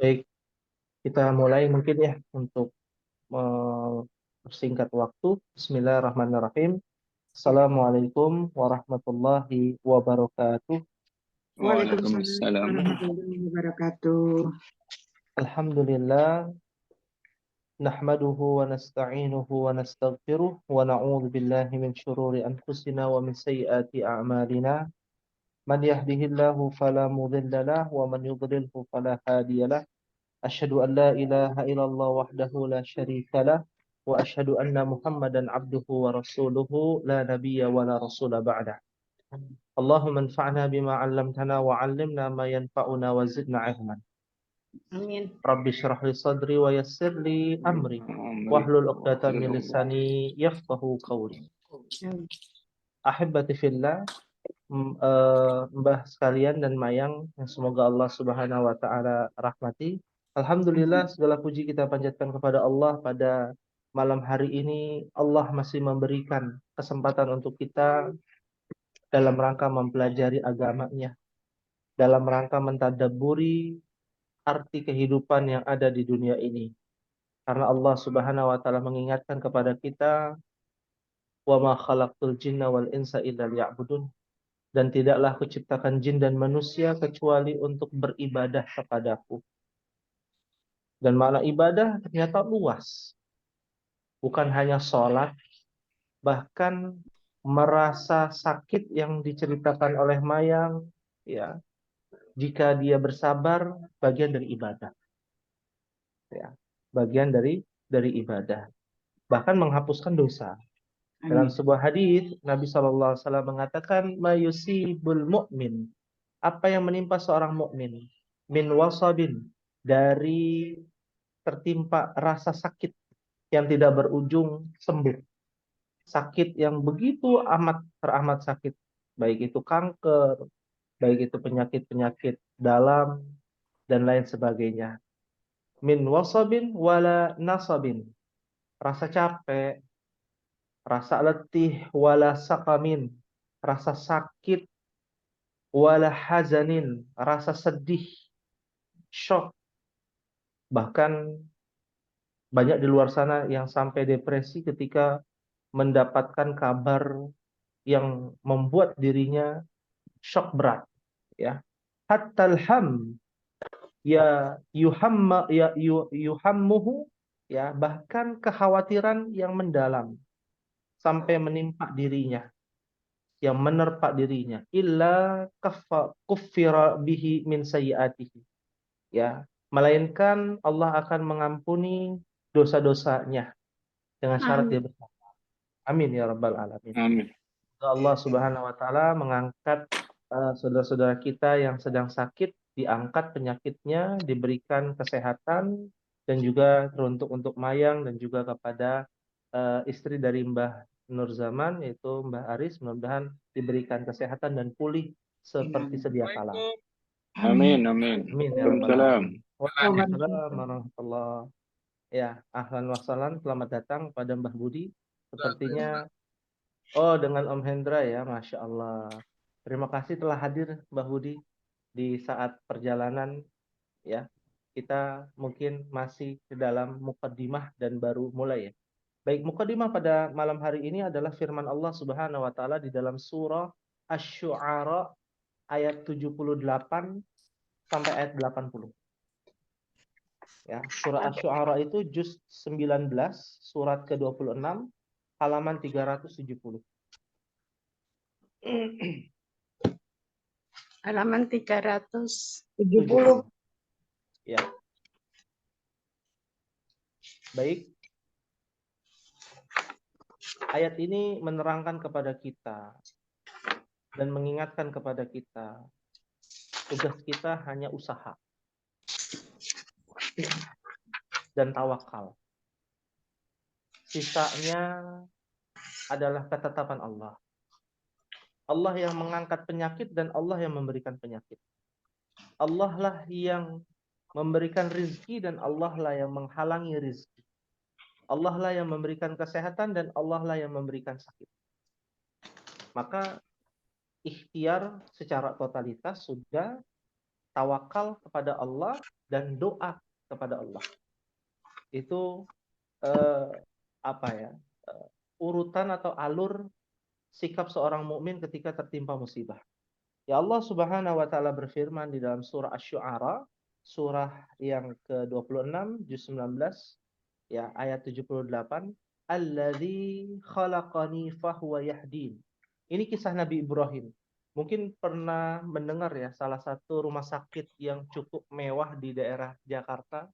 Baik, kita mulai mungkin ya untuk mempersingkat waktu. Bismillahirrahmanirrahim. Assalamualaikum warahmatullahi wabarakatuh. Waalaikumsalam Waalaikumsalam. warahmatullahi wabarakatuh. Alhamdulillah, nahmaduhu wa nasta'inuhu wa nastaghfiruh wa na'udzu billahi min syururi anfusina wa min sayyiati a'malina. Man yahdihillahu fala mudilla lahu wa man yudlilhu fala hadiya lahu. Asyhadu an la ilaha illallah wahdahu la syarika lah wa asyhadu anna Muhammadan abduhu wa rasuluhu la nabiyya wa la rasula ba'dah. Allahumma anfa'na bima 'allamtana wa 'allimna ma yanfa'una wa zidna 'ilman. Amin. Rabbi shrah li sadri wa yassir li amri Amin. wahlul 'uqdatam min lisani yafqahu qawli. Ahibbati fillah, Mbah sekalian dan Mayang yang semoga Allah Subhanahu wa taala rahmati. Alhamdulillah, segala puji kita panjatkan kepada Allah pada malam hari ini. Allah masih memberikan kesempatan untuk kita dalam rangka mempelajari agamanya, dalam rangka mentadabburi arti kehidupan yang ada di dunia ini. Karena Allah Subhanahu wa taala mengingatkan kepada kita, "Wa ma khalaqtul jinna wal insa illa liya'budun." Dan tidaklah kuciptakan jin dan manusia kecuali untuk beribadah kepadaku. Dan makna ibadah ternyata luas. Bukan hanya sholat, bahkan merasa sakit yang diceritakan oleh Mayang, ya, jika dia bersabar, bagian dari ibadah. Ya, bagian dari ibadah. Bahkan menghapuskan dosa. Dalam sebuah hadis Nabi SAW mengatakan, "Mayusibul mu'min." Apa yang menimpa seorang mukmin? Min wasabin, dari tertimpa rasa sakit yang tidak berujung sembuh. Sakit yang begitu teramat sakit. Baik itu kanker, baik itu penyakit-penyakit dalam, dan lain sebagainya. Min wasabin wala nasabin. Rasa capek, rasa letih, wala sakamin. Rasa sakit, wala hazanin. Rasa sedih, shock. Bahkan banyak di luar sana yang sampai depresi ketika mendapatkan kabar yang membuat dirinya shock berat, ya. Hatta ham ya yuhammuhu, ya, bahkan kekhawatiran yang mendalam sampai menimpa dirinya, yang menerpa dirinya, illa kuffira bihi min sayyiatihi, ya, melainkan Allah akan mengampuni dosa-dosanya dengan syarat dia bersabar. Amin ya rabbal alamin. Amin. Allah Subhanahu wa taala mengangkat saudara-saudara kita yang sedang sakit, diangkat penyakitnya, diberikan kesehatan, dan juga teruntuk untuk Mayang dan juga kepada istri dari Mbah Nur Zaman, yaitu Mbah Aris, mudah-mudahan diberikan kesehatan dan pulih seperti sedia kala. Amin. Amin. Amin ya rabbal Waalaikumsalam. alamin. Waalaikumsalam warahmatullahi. Ya, ahlan wa sahlan, selamat datang pada Mbah Budi. Sepertinya dengan Om Hendra ya, Masya Allah. Terima kasih telah hadir Mbah Budi di saat perjalanan, ya. Kita mungkin masih di dalam mukaddimah dan baru mulai ya. Baik, mukaddimah pada malam hari ini adalah firman Allah Subhanahu wa taala di dalam surah Asy-Syu'ara ayat 78 sampai ayat 80. Ya, surah Asy-Syu'ara itu juz 19, surat ke-26, halaman 370. Halaman 370. Ya. Baik. Ayat ini menerangkan kepada kita dan mengingatkan kepada kita, tugas kita hanya usaha dan tawakal. Sisanya adalah ketetapan Allah. Allah yang mengangkat penyakit dan Allah yang memberikan penyakit. Allah lah yang memberikan rizki dan Allah lah yang menghalangi rizki. Allah lah yang memberikan kesehatan dan Allah lah yang memberikan sakit. Maka ikhtiar secara totalitas sudah, tawakal kepada Allah dan doa kepada Allah. Itu apa ya? Urutan atau alur sikap seorang mukmin ketika tertimpa musibah. Ya, Allah Subhanahu wa taala berfirman di dalam surah Asy-Syu'ara, surah yang ke-26 juz 19 ya, ayat 78, Alladzi khalaqani fahuwa yahdin. Ini kisah Nabi Ibrahim. Mungkin pernah mendengar ya, salah satu rumah sakit yang cukup mewah di daerah Jakarta.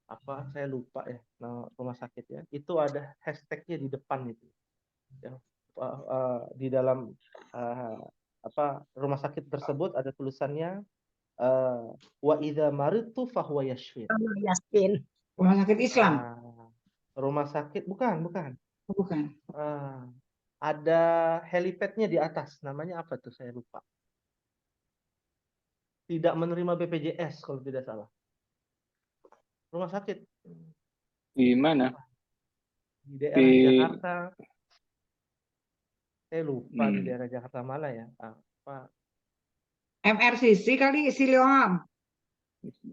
Apa saya lupa ya nama rumah sakitnya. Itu ada hashtagnya di depan itu. Ya. Di dalam rumah sakit tersebut ada tulisannya wa idza maridtu fahuwa yashfin. Yasin. Rumah sakit Islam? Rumah sakit bukan. Bukan. Ada helipadnya di atas. Namanya apa tuh saya lupa. Tidak menerima BPJS kalau tidak salah. Rumah sakit. Di mana? Di daerah Jakarta. Saya lupa di Hmm. daerah Jakarta mana ya. Apa? MRCC kali, Siloam.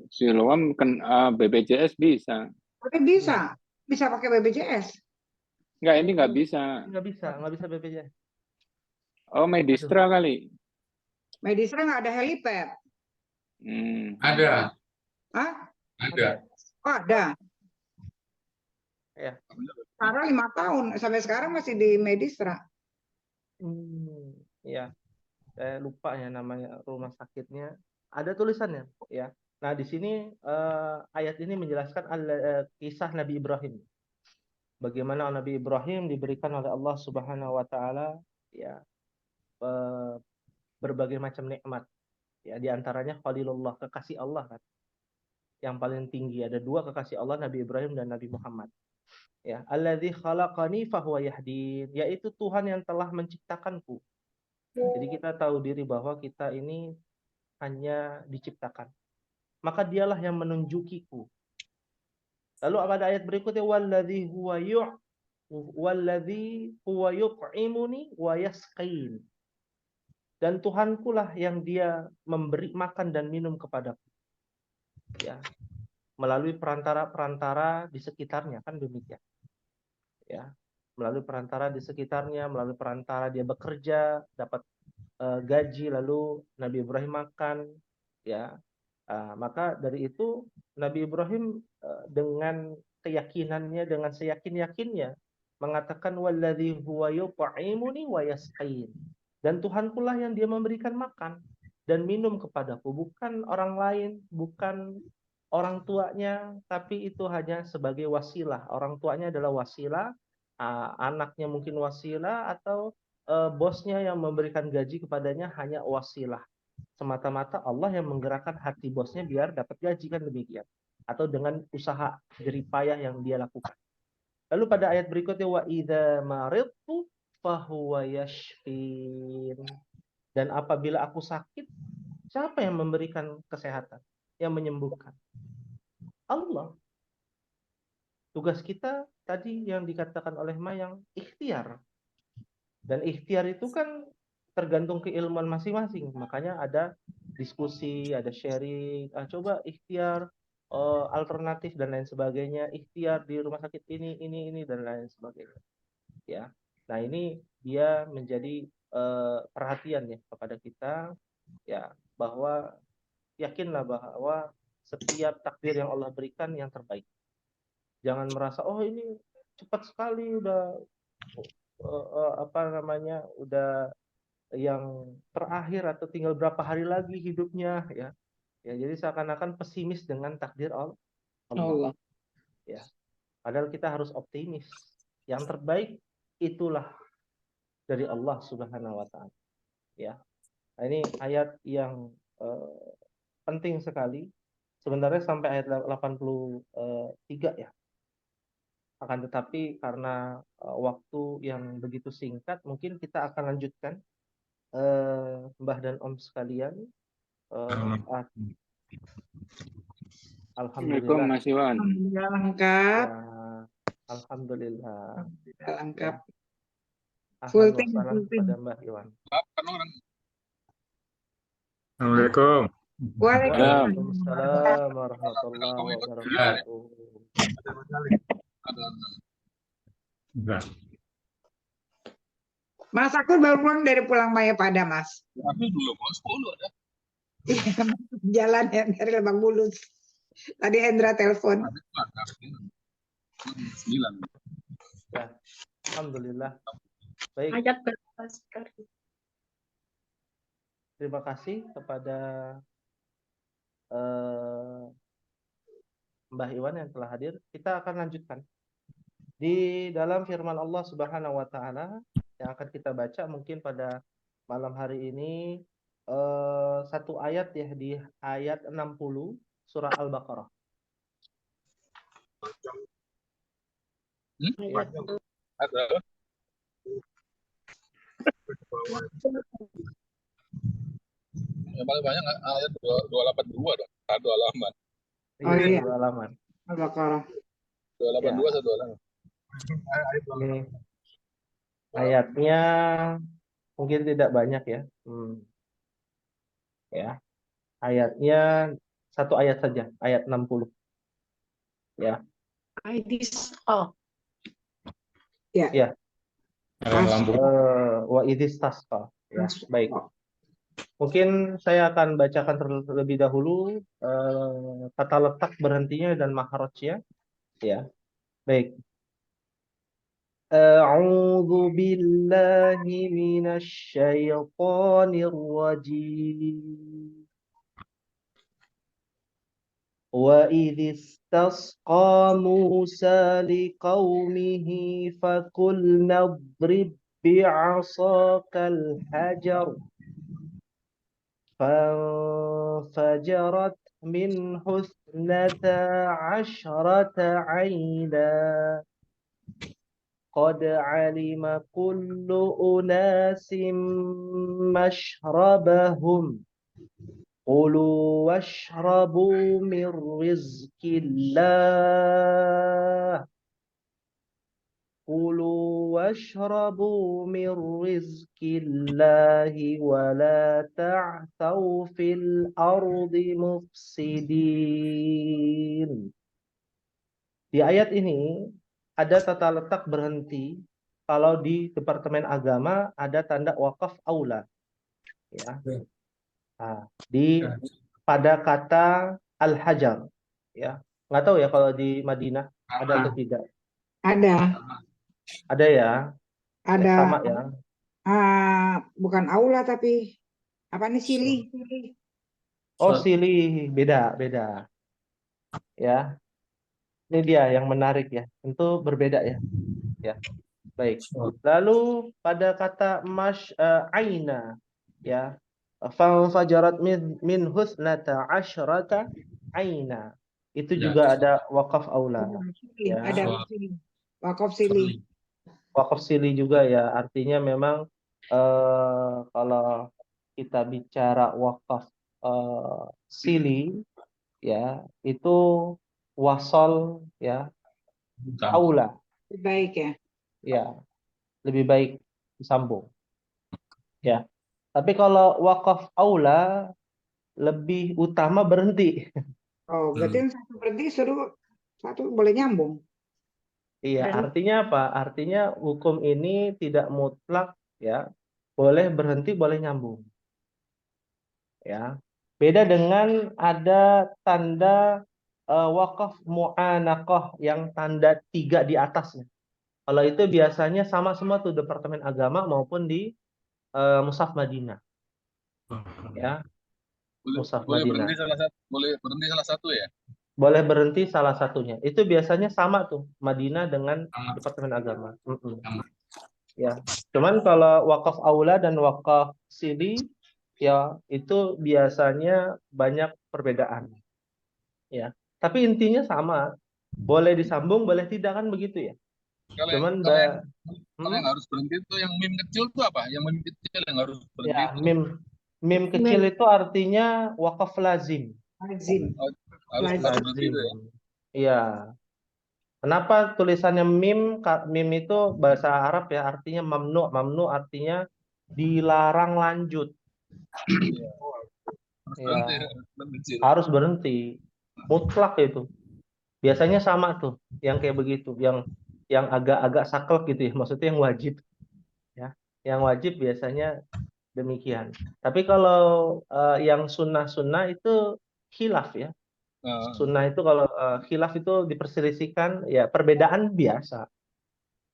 Siloam kan BPJS bisa. Tapi bisa. Bisa pakai BPJS. Enggak, ini nggak bisa. Nggak bisa BPJS. Oh, Medistra kali. Medistra nggak ada helipad. Ada. Hah? Ada. Oh, ada. Ya. Karena 5 tahun sampai sekarang masih di Medistra. Ya, saya lupa ya namanya rumah sakitnya. Ada tulisannya, ya. Nah, di sini ayat ini menjelaskan kisah Nabi Ibrahim. Bagaimana Nabi Ibrahim diberikan oleh Allah Subhanahu wa taala ya berbagai macam nikmat. Ya, di antaranya Khalilullah, kekasih Allah kan. Yang paling tinggi ada 2 kekasih Allah, Nabi Ibrahim dan Nabi Muhammad. Ya, alladzi khalaqani fahuwa yahdin, yaitu Tuhan yang telah menciptakanku. Jadi kita tahu diri bahwa kita ini hanya diciptakan. Maka dialah yang menunjukiku. Lalu pada ayat berikutnya walladzi huwa yut'imuni wa yasqin. Dan Tuhanku lah yang dia memberi makan dan minum kepadaku. Ya. Melalui perantara-perantara di sekitarnya kan demikian. Ya. Melalui perantara di sekitarnya, melalui perantara dia bekerja, dapat gaji, lalu Nabi Ibrahim makan, ya. Maka dari itu Nabi Ibrahim dengan keyakinannya, dengan seyakin-yakinnya mengatakan walladzi huwa yut'imuni wa yasqin. Dan Tuhanku lah yang dia memberikan makan dan minum kepadaku, bukan orang lain, bukan orang tuanya, tapi itu hanya sebagai wasilah. Orang tuanya adalah wasilah, anaknya mungkin wasilah, atau bosnya yang memberikan gaji kepadanya hanya wasilah. Semata-mata Allah yang menggerakkan hati bosnya biar dapat gaji, kan demikian. Atau dengan usaha jerih payah yang dia lakukan. Lalu pada ayat berikutnya wa idza maridtu fahuwa yashfin. Dan apabila aku sakit, siapa yang memberikan kesehatan, yang menyembuhkan? Allah. Tugas kita tadi yang dikatakan oleh Mayang, ikhtiar. Dan ikhtiar itu kan tergantung keilmuan masing-masing. Makanya ada diskusi, ada sharing, coba ikhtiar alternatif dan lain sebagainya, ikhtiar di rumah sakit ini dan lain sebagainya. Ya. Nah, ini dia menjadi perhatian ya kepada kita, ya, bahwa yakinlah bahwa setiap takdir yang Allah berikan yang terbaik. Jangan merasa oh ini cepat sekali udah udah yang terakhir atau tinggal berapa hari lagi hidupnya, ya. Ya, jadi seakan-akan pesimis dengan takdir Allah. Ya. Padahal kita harus optimis. Yang terbaik itulah dari Allah Subhanahu wa taala. Ya. Nah, ini ayat yang penting sekali. Sebenarnya sampai ayat 83 ya. Akan tetapi karena waktu yang begitu singkat, mungkin kita akan lanjutkan Mbah dan Om sekalian. Alhamdulillah. Mas Iwan. Alhamdulillah lengkap. Ya, alhamdulillah. Lengkap. Ahlan wa sahlan kepada Mbah Iwan. Assalamualaikum. Waalaikumsalam. Waalaikumsalam warahmatullahi wabarakatuh. Mas, aku baru pulang dari Pulang Maya Pada, Mas. Aku dulu mau 10 ada. Jalan ya dari Lebak Bulus. Tadi Hendra telepon. Ada 9. Ya, alhamdulillah. Baik, Ayat berapa sekarang? terima kasih kepada Mbah Iwan yang telah hadir. Kita akan lanjutkan. Di dalam firman Allah Subhanahu wa taala yang akan kita baca mungkin pada malam hari ini satu ayat ya di ayat 60 surah Al-Baqarah. Ayat Ada. Yang paling banyak ayat 282 dong. Satu halaman. Oh, iya. Dua halaman. Al-Baqarah. 282 satu halaman. Ini ayatnya mungkin tidak banyak ya. Ya. Ayatnya satu ayat saja, ayat 60. Ya. Aidis. Oh, Ya. Lampu. Wa idistasqa. Ya, baik. Mungkin saya akan bacakan terlebih dahulu kata letak berhentinya dan mahrajnya. Ya. Baik. A'udzu billahi minasy syaithanir rajim. وَإِذِ اسْتَسْقَى مُوسَى لِقَوْمِهِ فَقُلْنَا اضْرِب بِّعَصَاكَ الْحَجَرَ فَانفَجَرَتْ مِنْهُ 12 عَيْنًا قَدْ عَلِمَ كُلُّ أُنَاسٍ مَّشْرَبَهُمْ كُلُوا وَاشْرَبُوا مِن رِّزْقِ اللَّهِ كُلُوا وَاشْرَبُوا مِن رِّزْقِ اللَّهِ وَلَا تَعْثَوْا فِي الْأَرْضِ مُفْسِدِينَ. Di ayat ini ada tata letak berhenti. Kalau di Departemen Agama ada tanda wakaf aula. Ya. Nah, pada kata al-hajar, ya, nggak tahu ya kalau di Madinah ada atau tidak. Ada. Ada ya, Ada. sama ya. Bukan aula tapi apa nih silih? Oh silih, beda. Ya, ini dia yang menarik ya. Tentu berbeda ya. Ya, baik. Lalu pada kata aina, ya. Fajarat min husnata asyrata aina. Itu juga ada wakaf aula. Ya. Ada wakaf silih. Wakaf silih juga ya. Artinya memang kalau kita bicara wakaf silih ya, itu wasol ya, aula. Lebih baik ya. Ya, lebih baik disambung. Ya. Tapi kalau wakaf aula lebih utama berhenti. Oh, berarti yang satu berhenti satu boleh nyambung. Iya, artinya apa? Artinya hukum ini tidak mutlak ya. Boleh berhenti, boleh nyambung. Ya. Beda dengan ada tanda wakaf mu'anaqah yang tanda 3 di atasnya. Kalau itu biasanya sama semua tuh Departemen Agama maupun di Mushaf Madinah. Ya. Mushaf Madinah. Boleh berhenti salah satu ya? Boleh berhenti salah satunya. Itu biasanya sama tuh Madinah dengan Departemen Agama. Ya, cuman kalau wakaf aula dan wakaf sili ya itu biasanya banyak perbedaan. Ya, tapi intinya sama. Boleh disambung, boleh tidak kan begitu ya. Cuman kalau yang harus berhenti itu yang mim kecil itu apa? Yang mim kecil yang harus berhenti. Ya, mim kecil itu artinya wakaf lazim. Lazim. Harus berhenti itu ya. Iya. Kenapa tulisannya mim? Mim itu bahasa Arab ya, artinya mamnu. Mamnu artinya dilarang lanjut. berhenti, Ya, berhenti. harus berhenti. Mutlak itu. Biasanya sama tuh, yang kayak begitu, yang agak-agak saklek gitu ya, maksudnya yang wajib ya. Yang wajib biasanya demikian. Tapi kalau yang sunnah-sunnah itu khilaf ya. Nah, Sunnah itu kalau khilaf itu diperselisihkan ya, perbedaan biasa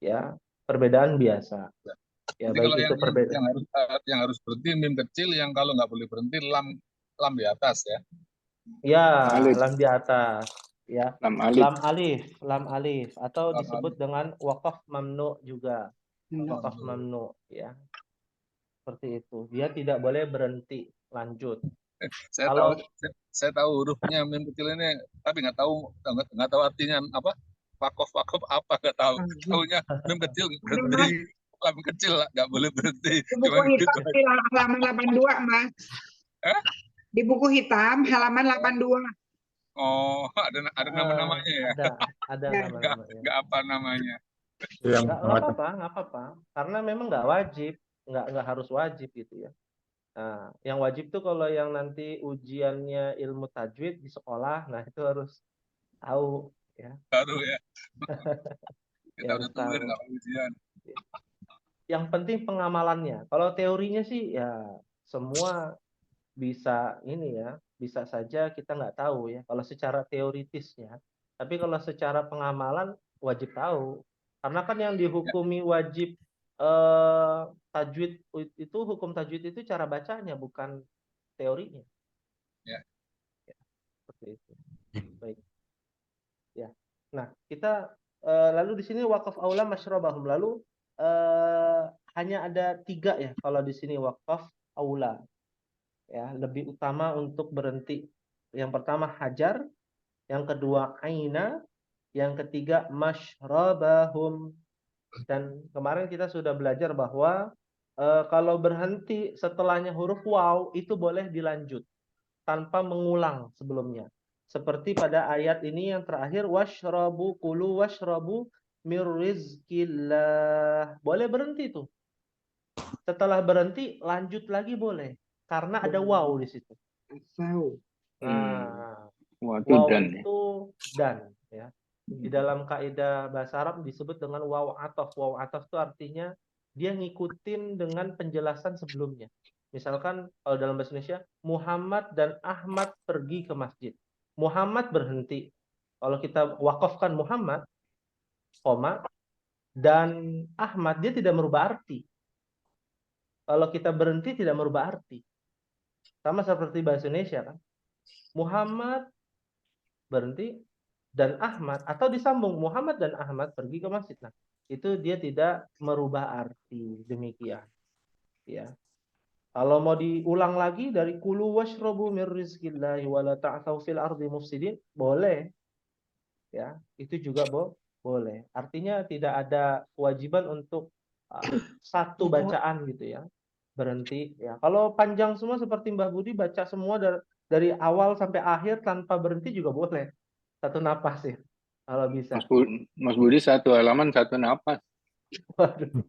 ya, perbedaan biasa. Ya jadi baik kalau itu perbedaan. yang harus berhenti mim kecil, yang kalau nggak boleh berhenti lam di atas ya. Ya, Alif, lam di atas ya. lam alif. Lam alif atau Lam disebut alif. dengan waqaf mamnu juga. Benar. Waqaf mamnu ya. Seperti itu. Dia tidak boleh berhenti, lanjut. Saya tahu Kalau saya tahu hurufnya mim kecil ini, tapi nggak tahu artinya apa. Wakof apa nggak tahu. Tahunya mim kecil Ada, berhenti, Mas, lam kecil lah nggak boleh berhenti. di Cuma buku gitu. hitam di halaman 82, Mas. Eh? Di buku hitam halaman 82. Oh, ada nama-namanya ya. ada Ya. nama-namanya. Nggak apa namanya. Yang Nggak apa-apa, nggak apa-apa. Karena memang nggak wajib, nggak harus wajib gitu ya. Nah, yang wajib tuh kalau yang nanti ujiannya ilmu tajwid di sekolah, nah itu harus tahu ya, Baru ya. Kita ya udah harus tua tahu. nggak ujian. Yang penting pengamalannya. Kalau teorinya sih ya semua bisa ini ya, bisa saja kita nggak tahu ya. Kalau secara teoritisnya, tapi kalau secara pengamalan wajib tahu. Karena kan yang dihukumi wajib tajwid itu, hukum tajwid itu cara bacanya bukan teorinya. Ya. Ya, seperti itu. Baik. Ya. Nah, kita lalu di sini wakaf aula masyrabahum. Lalu hanya ada 3 ya kalau di sini wakaf aula. Ya, lebih utama untuk berhenti. Yang pertama hajar, yang kedua aina, yang ketiga masyrabahum. Dan kemarin kita sudah belajar bahwa kalau berhenti setelahnya huruf waw itu boleh dilanjut tanpa mengulang sebelumnya. Seperti pada ayat ini yang terakhir washrabu kulu washrabu mir rizqillah. Boleh berhenti tuh. Setelah berhenti lanjut lagi boleh karena ada waw di situ. Tahu. Nah, Waktu waw dan ya. itu dan ya. Di dalam kaidah bahasa Arab disebut dengan waw ataf. Waw ataf itu artinya dia ngikutin dengan penjelasan sebelumnya. Misalkan kalau dalam bahasa Indonesia, Muhammad dan Ahmad pergi ke masjid. Muhammad berhenti. Kalau kita wakafkan Muhammad, koma, dan Ahmad, dia tidak merubah arti. Kalau kita berhenti tidak merubah arti. Sama seperti bahasa Indonesia kan. Muhammad berhenti dan Ahmad, atau disambung Muhammad dan Ahmad pergi ke masjid. Nah, itu dia tidak merubah arti, demikian. Ya. Kalau mau diulang lagi dari kulu washrabu mir rizqillahi wala ta'thaw fil ardi mufsidin, boleh. Ya, itu juga boleh. Artinya tidak ada kewajiban untuk satu bacaan gitu ya. Berhenti ya. Kalau panjang semua seperti Mbah Budi baca semua dari awal sampai akhir tanpa berhenti juga boleh. Satu napas ya. Kalau bisa. Mas Budi satu halaman satu napas. Waduh.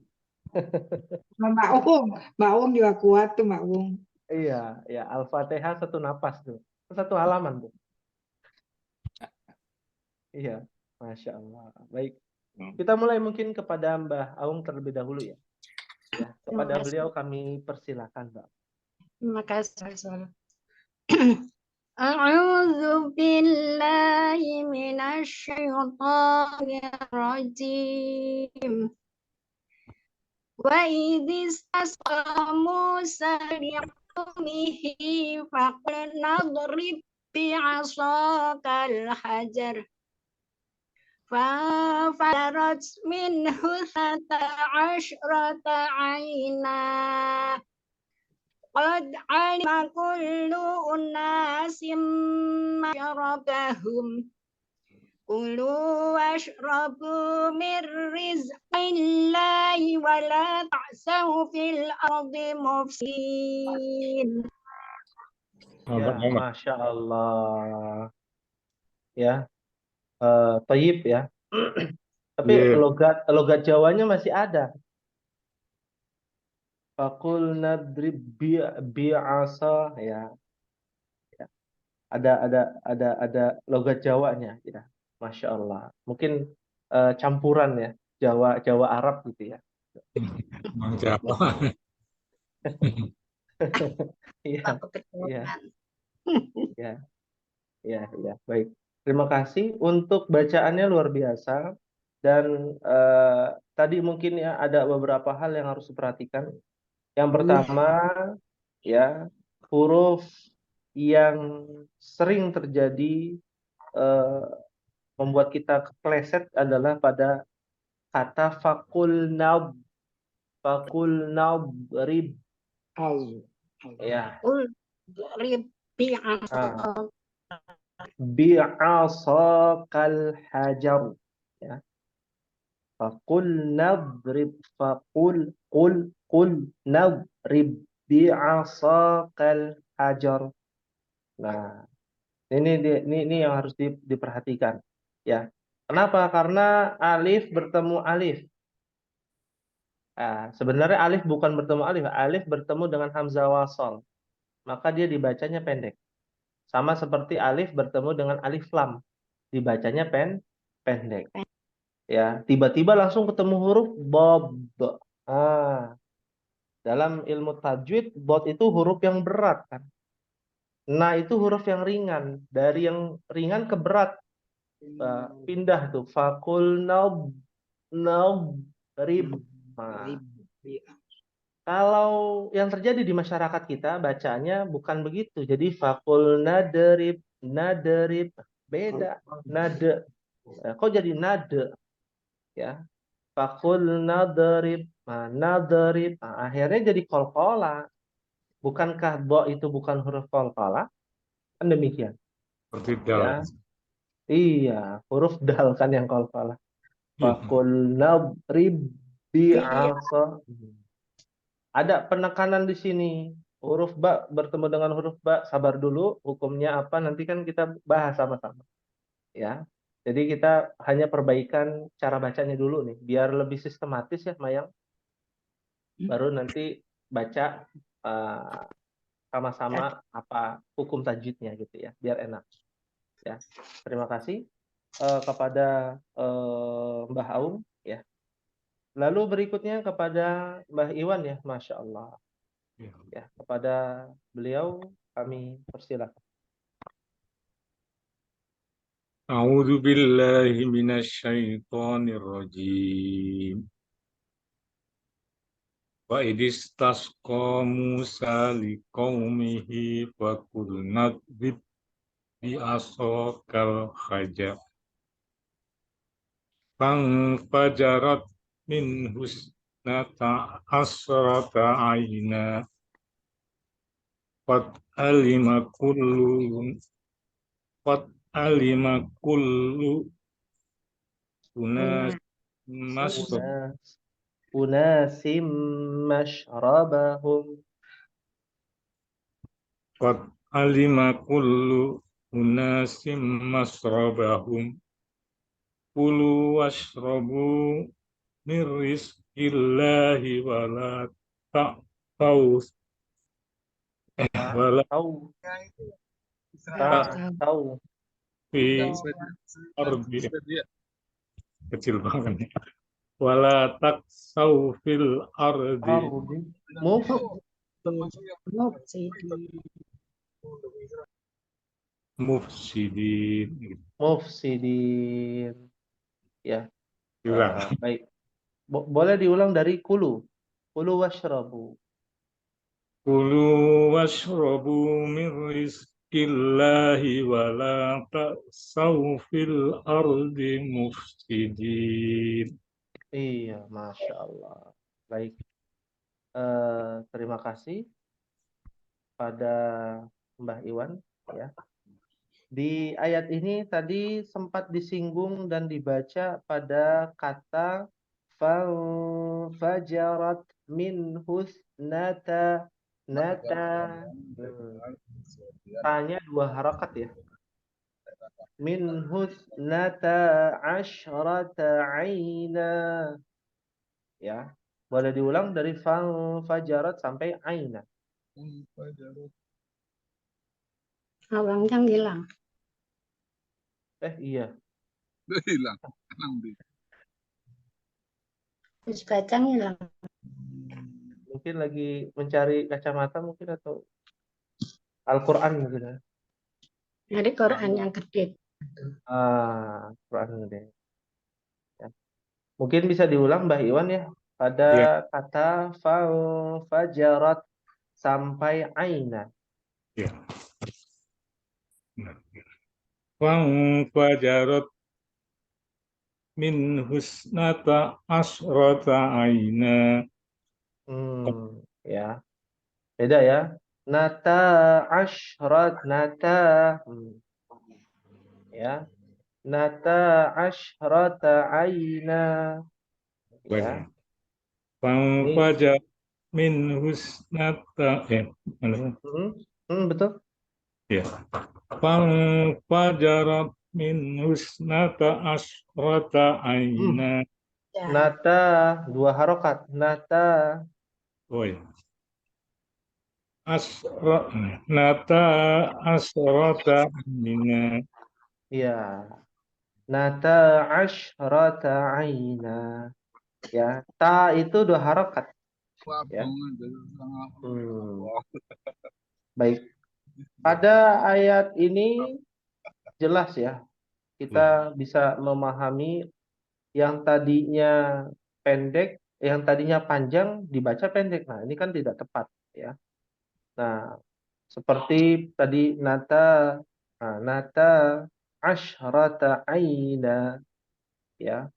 Mbak Ung juga kuat tuh Mbak Ung. Iya, ya Al-Fatihah satu napas tuh. Satu halaman, Bu. Iya, Masya Allah. Baik. Kita mulai mungkin kepada Mbah Aung terlebih dahulu ya. Ya, kepada beliau kami persilakan, Mbak. Terima kasih. A'udzu billahi minasy syaithanir rajim. Wa idis Musa liqaumihi faqul nadrib bi'asakal hajar. فانفجرت منه 12 عينا قد علم كل أناس مشربهم كلوا واشربوا من رزق الله ولا تعثوا في الأرض مفسدين. Ya, Masya Allah. Ya, Thayyib ya. Tapi logat Jawanya masih ada. Fakul nadrib bi'asa ya. ada logat Jawanya ya. Masya Allah. Mungkin campuran ya, Jawa Arab gitu ya. Bang Jawa. Iya, Takut iya, keturunan. iya, iya, iya. Baik. Terima kasih untuk bacaannya luar biasa dan tadi mungkin ya ada beberapa hal yang harus diperhatikan. Yang pertama ya, huruf yang sering terjadi eh, membuat kita kepleset adalah pada kata fakul rib ya. Ul bi'an Ah, bi'asakal hajar ya. Fakul nadrib qul nadrib bi'asakal hajar. Nah, ini yang harus diperhatikan ya. Kenapa? Karena alif bertemu alif. Sebenarnya alif bukan bertemu alif, alif bertemu dengan hamzah wasol, maka dia dibacanya pendek. Sama seperti alif bertemu dengan alif lam, dibacanya pendek. Ya, tiba-tiba langsung ketemu huruf bob. Dalam ilmu tajwid, bot itu huruf yang berat kan. Nah, itu huruf yang ringan. Dari yang ringan ke berat. Pindah tuh. Fakul rib. Nah, kalau yang terjadi di masyarakat kita bacanya bukan begitu. Jadi fakul naderib beda. Nade. Kok jadi nade? Ya. Fakul naderib. Naderib. Akhirnya jadi qalqalah. Bukankah bo itu bukan huruf qalqalah? Kan demikian. Seperti Ya. dal. Iya, huruf dal kan yang qalqalah. Iya. Fakul nadrib bi'asa. Ada penekanan di sini. Huruf ba bertemu dengan huruf ba. Sabar dulu, hukumnya apa? Nanti kan kita bahas sama-sama. Ya. Jadi kita hanya perbaikan cara bacanya dulu nih, biar lebih sistematis ya, Mayang. Baru nanti baca sama-sama apa hukum tajwidnya gitu ya, biar enak. Ya. Terima kasih kepada Mbah Aum ya. Lalu berikutnya kepada Mbah Iwan ya, Masya Allah. Iya. Ya, kepada beliau kami persilakan. A'udzu billahi minasyaitonir rajim. Wa idistasqa Musa liqaumihi faqulna idrib bi'asakal hajar. Fanfajarat min husnata asrata aina. Qad alima kullu unas masrab. Unasim mashrabahum. Qad alima kullu unasim masrabahum. Kulu washrabu min rizqillahi wa la ta'thaw wa la Tahu, ta'thaw tahu. fi ardi kecil banget. Wa la ta'thaw fil ardi Ardi. Muf, mufsidin. mufsidin. Ya, Bilang. baik. Boleh diulang dari kulu. Kulu washrabu. Kulu washrabu min rizqillahi wa la ta'thaw fil ardi mufsidin. Iya, Masya Allah. Baik. Terima kasih pada Mbah Iwan ya. Di ayat ini tadi sempat disinggung dan dibaca pada kata fajarat min husnata nata. Tanya dua harakat ya. Min husnata asyrata aina. Ya. Boleh diulang dari fajarat sampai aina. Abangnya hilang. Iya. Udah hilang. Hilang dia. Terus kacang hilang. Mungkin lagi mencari kacamata mungkin atau Al-Quran mungkin ya. Dari Quran yang gede. Quran gede. Ya. Mungkin bisa diulang Mbah Iwan ya. Pada Ya. kata fajarat sampai aina. Ya. Fanfajarat min husnata asrata aina. Ya. Beda ya. Nata ashrat nata. Ya. Nata ashrata aina. Ya. Ini Fanfajarat min husnata mana? betul. Ya. Fanfajarat min husnata asrata aina. Ya. Nata dua harokat. Nata. Oh ya. Nata asrata aina. Ya. Nata ashrata aina. Ya. Ta itu dua harokat. Ya. Wabong aja. Sangat. Baik. Pada ayat ini jelas ya. Kita bisa memahami yang tadinya pendek, yang tadinya panjang dibaca pendek. Nah, ini kan tidak tepat ya. Nah, seperti tadi nata ashrata aina ya.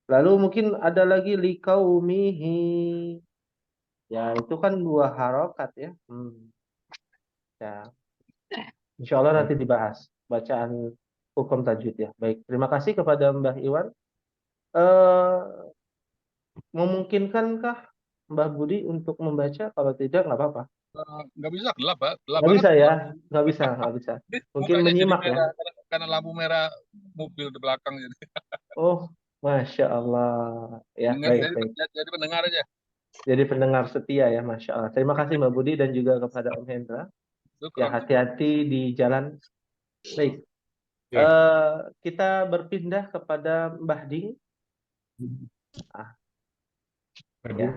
Lalu mungkin ada lagi likaumihi. Ya, itu kan dua harokat ya. Ya. Insya Allah nanti dibahas bacaan hukum tajwid ya. Baik, terima kasih kepada Mbah Iwan. Eh, Memungkinkankah Mbah Budi untuk membaca? Kalau tidak, nggak apa-apa. Nggak bisa gelap, Pak. Gelap Nggak banget. bisa ya, nggak bisa, nggak bisa. Mungkin Mukanya jadi menyimak ya. merah karena lampu merah mobil di belakang jadi. Oh, Masya Allah. Ya, baik, baik. Jadi pendengar aja. Jadi pendengar setia ya, Masya Allah. Terima kasih Mbak Budi dan juga kepada Om Hendra. Ya, Syukron. hati-hati di jalan. Baik, Ya. kita berpindah kepada Mbah Ding. Ya,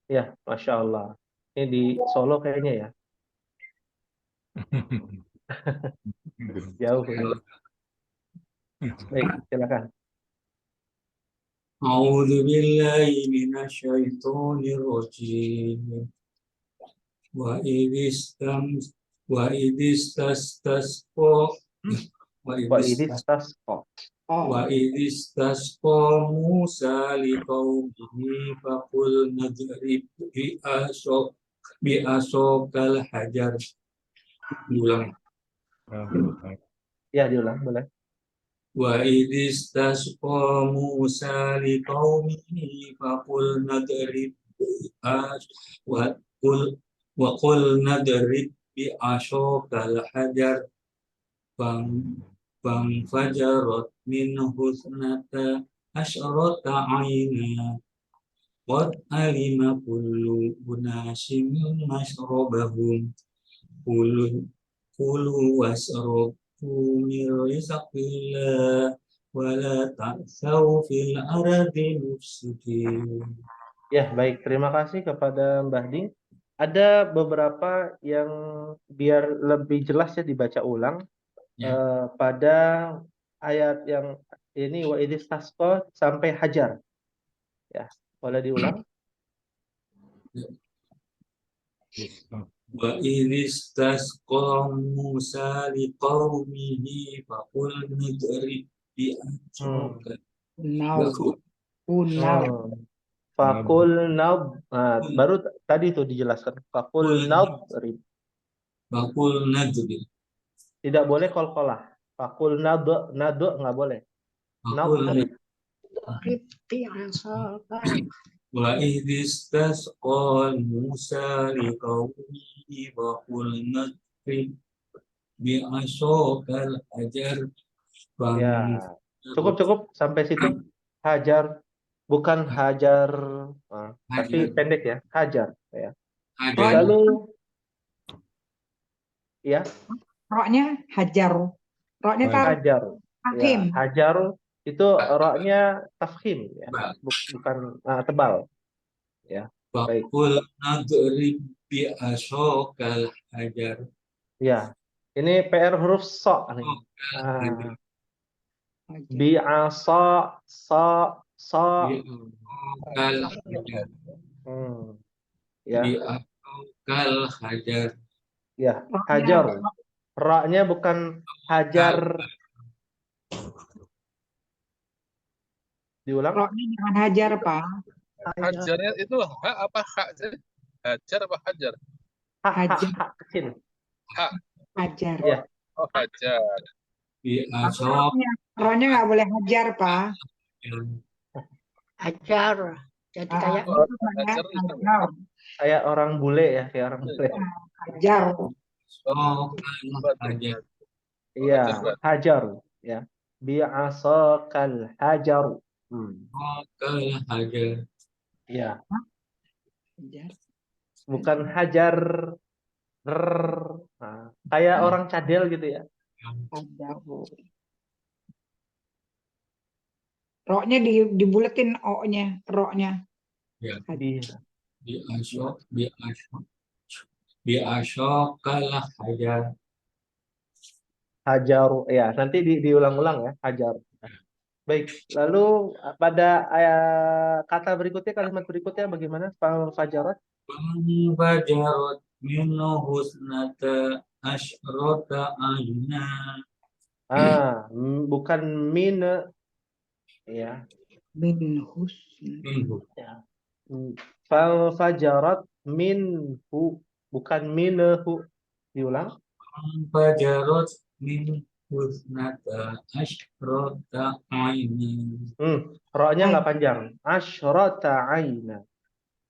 ya, Masya Allah. Ini di Solo kayaknya ya. Jauh ini. Baik, silakan. أعوذ بالله من الشيطان الرجيم وإذ استسقى Wa idistasqa. وإذ استسقى موسى لقومه فقلنا اضرب بعصاك الحجر. Diulang. Ya, diulang boleh. وإذ استسقى موسى لقومه فقلنا اضرب وقلنا اضرب بعصاك الحجر فانفجرت منه اثنتا عشرة عينا قد علم كل أناس مشربهم كلوا واشربوا من رزق الله ولا تعثوا في الأرض مفسدين. Ya, baik. Terima kasih kepada Mbah Ding. Ada beberapa yang biar lebih jelas ya dibaca ulang. Pada ayat yang ini wa idistasqa sampai hajar. Ya, boleh diulang? وإذ استسقى موسى لقومه فقلنا اضرب بعصاك Fakul nab. Nah, baru tadi itu dijelaskan. Fakul nab. فقلنا اضرب Tidak boleh kolkolah. Fakul nado nggak boleh. Nadrib. وإذ استسقى موسى لقومه فقلنا اضرب بعصاك الحجر Ya, cukup sampai situ. Hajar, bukan hajar, tapi pendek ya. Hajar. Ya. Lalu, Ya, Roknya hajar. Roknya Hajar. hajar. Ya, tafkhim. hajar itu roknya tafkhim ya, bukan tebal. Ya, baik. Fakul nadrib bi asokal hajar. Ya, ini PR huruf so nih. Hajar. Bi'asa sa. Bi asokal hajar. Ya, Bi asokal hajar. ya, Roknya, hajar. Ra-nya bukan hajar. Diulang. roknya jangan hajar, Pak. Hajarnya itu ha apa ha? Hajar apa hajar? Hajar. Kecil. Ha. Hajar. Ya. Oh, hajar. Bi asokal Roknya nggak boleh hajar, Pak. Ajar. Jadi kayak Itu namanya hajar itu. hajar. Kayak orang bule ya, kayak orang bule. Hajar. hajar. Iya, Hajar, Pak. hajar ya. Bi'asakal hajar. Asokal hajar. Ya, Hajar. bukan hajar. Nah, kayak orang cadel gitu ya. Hajar. Roknya dibuletin O-nya, roknya. Ya. Hajar. Bi asokal hajar. Hajar. Ya, nanti diulang-ulang ya, hajar. Baik, lalu pada kata berikutnya, kalimat berikutnya bagaimana? Fajarat. Fajarat minhu husnata asyrota ayna. Bukan min ya. Minhus. Minhu. Ya. Fajarat minhu, bukan minhu. Diulang. Fajarat minhu husnata asyrota ayna. Ro-nya nggak panjang. Asyrata aina.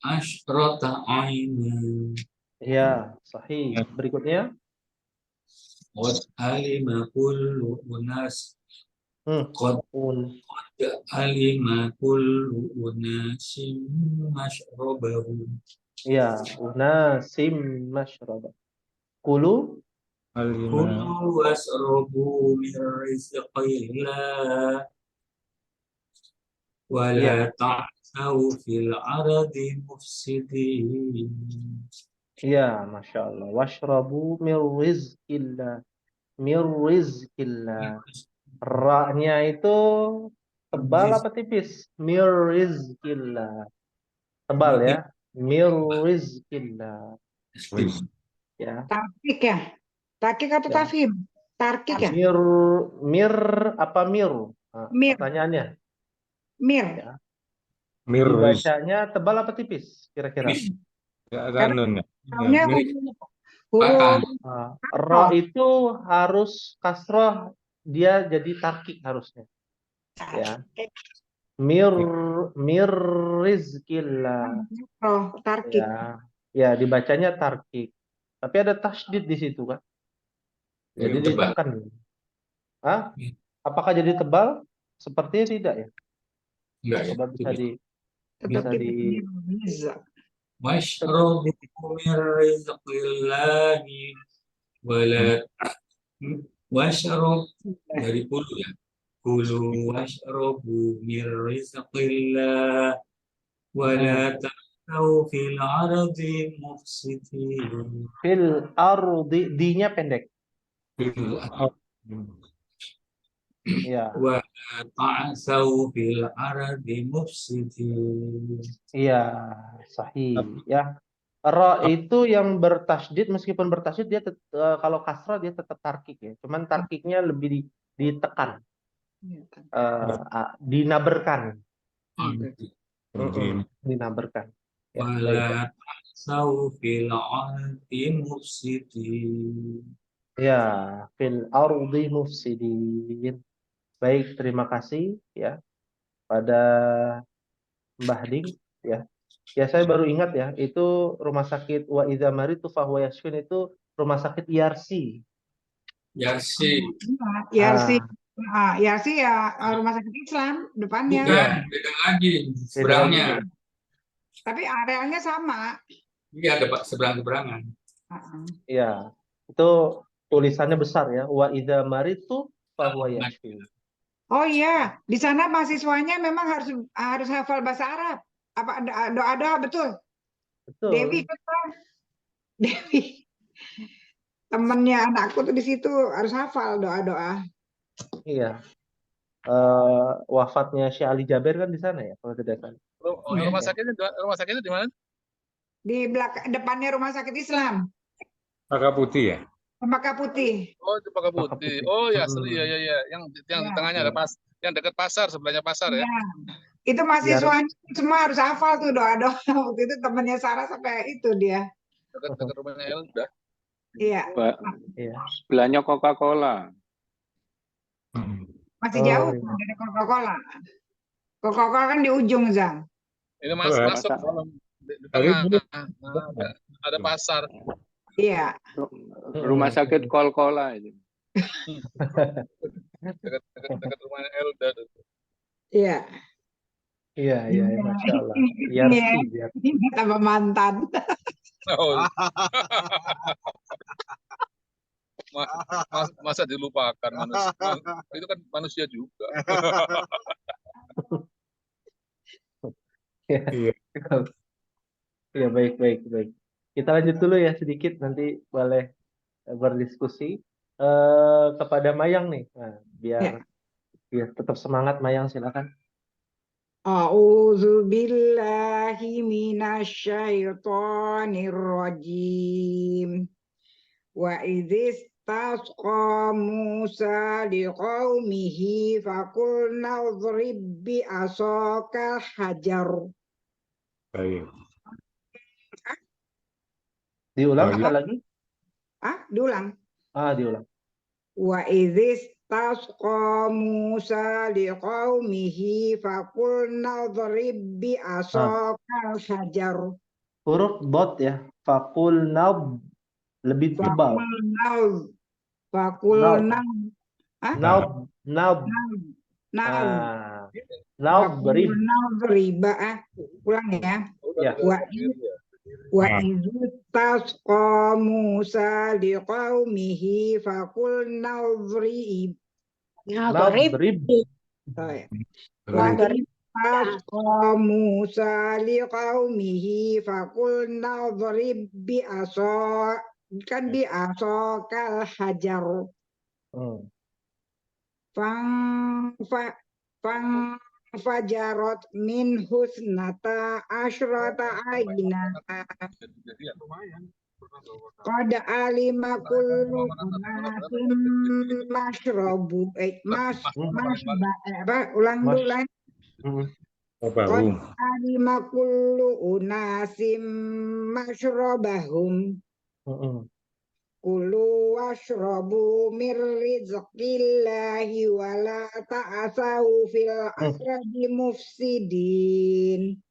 Asyrota ayna. Ya, sahih. Berikutnya. Qad alima kullu unas. Qad alima kullu unasin mashrabahum. Ya, unasim masyrabah. Kulu. Kulu wasrabu min rizqillah wa la ta'thaw fil ardi mufsidin. Ya, Masya Allah. Washrabu min rizqillah. Min rizqillah. Ra-nya itu tebal apa tipis? Min rizqillah. Tebal ya. Min rizqillah. Ya. Tarkik ya? Tarkik atau Ya. tafhim? Tarkik ya? Mir apa mir? Nah, Mir. pertanyaannya. Mir. Ya. Mir. Dibacanya tebal apa tipis? Kira-kira. Kanun. Taunya Bahkan Ra itu harus kasroh, dia jadi tarkik harusnya. Ya. Mir rizqillah. Oh, tarkik. Ya. Ya, dibacanya tarkik. Tapi ada tasydid di situ kan. Jadi tebal. ditekan. Apakah jadi tebal? Sepertinya tidak ya. Enggak ya. Coba bisa Tetap di bisa. Washrabu min rizqillahi wa la washrab dari kulu ya. Kulu washrabu min rizqillah wa la ta'thaw fil ardi mufsidin. fil ardi, di-nya pendek. Ya. Wa la ta'thaw fil ardi mufsidin. Iya, sahih ya. Ra itu yang bertasydid, meskipun bertasydid dia kalau kasrah dia tetap tarkik ya. Cuman tarkiknya lebih ditekan, dinaberkan. Dinaberkan. Ya, Wala ta'thaw fil ardi mufsidin. ya, fil ardi mufsidin. Baik, terima kasih ya pada Mbah Ding ya. Ya, saya baru ingat ya, itu rumah sakit Wa Idza Maritu Fahuwa Yashfin itu rumah sakit IRC. Yarsi. Yarsi. Yarsi ya rumah sakit Islam depannya. Bukan, beda lagi seberangnya. Tapi arealnya sama. Iya, ada seberang-seberangan. Ya, itu tulisannya besar ya. Wa idza maritu fahuwa yashfi. Oh iya, di sana mahasiswanya memang harus hafal bahasa Arab. Apa doa-doa betul? Dewi Betul. kan, Dewi temennya anakku tuh di situ harus hafal doa-doa. Iya. Wafatnya Syekh Ali Jaber kan di sana ya, kalau tidak salah. Rumah sakitnya di mana? Di depannya Rumah Sakit Islam, Maka putih ya? Cempaka Putih. Oh, di Cempaka Cempaka Putih. Putih. Oh ya, iya iya iya. Yang di Ya. tengahnya ada yang dekat pasar, sebelahnya pasar ya. Iya. Itu mahasiswanya semua harus hafal tuh doa-doa. Waktu itu temennya Sarah sampai itu dia. Dekat rumahnya Elda. Iya, Iya. Sebelahnya Coca-Cola. masih Oh, jauh iya. dari Coca-Cola. Coca-Cola kan di ujung, Zang. Ini Masa- masuk di tengah. Ada pasar. Iya. Rumah sakit Kol-Kola itu. Dekat rumahnya Elda. Iya. Iya, Masya Allah. Iya. Yarsi, Yarsi. Ini tambah mantan. Oh. Masa dilupakan manusia. Itu kan manusia juga. Ya. Iya. Ya, baik. Kita lanjut dulu ya sedikit, nanti boleh berdiskusi kepada Mayang nih. Nah, biar tetap semangat, Mayang, silakan. A'udzu billahi minasyaitonir rajim. Wa idzis tasqa Musa liqaumihi faqulna idhrib bi asakal hajar. Baik. Diulang Oh, iya. sekali lagi. Diulang. Diulang. Wa idzis tasqa Musa liqaumihi faqulna idhrib bi asakal hajar. Huruf dot ya. Fakulna lebih tebal. Fakulna Nab. Beri. Ulang ya. Ya. Wa idh tasqa Musa liqaumihi faqulna idhrib. Nadrib. Wa idh tasqa Musa liqaumihi faqulna idhrib bi asa kan bi asakal hajar. Fajarat min husnata asyrata aina qad alima kullu unasin mashrabu ulang dulu qad alima kullu unasim mashrabahum kulu washrabu mir rizqillahi wala ta'asau fil ardi mufsidin.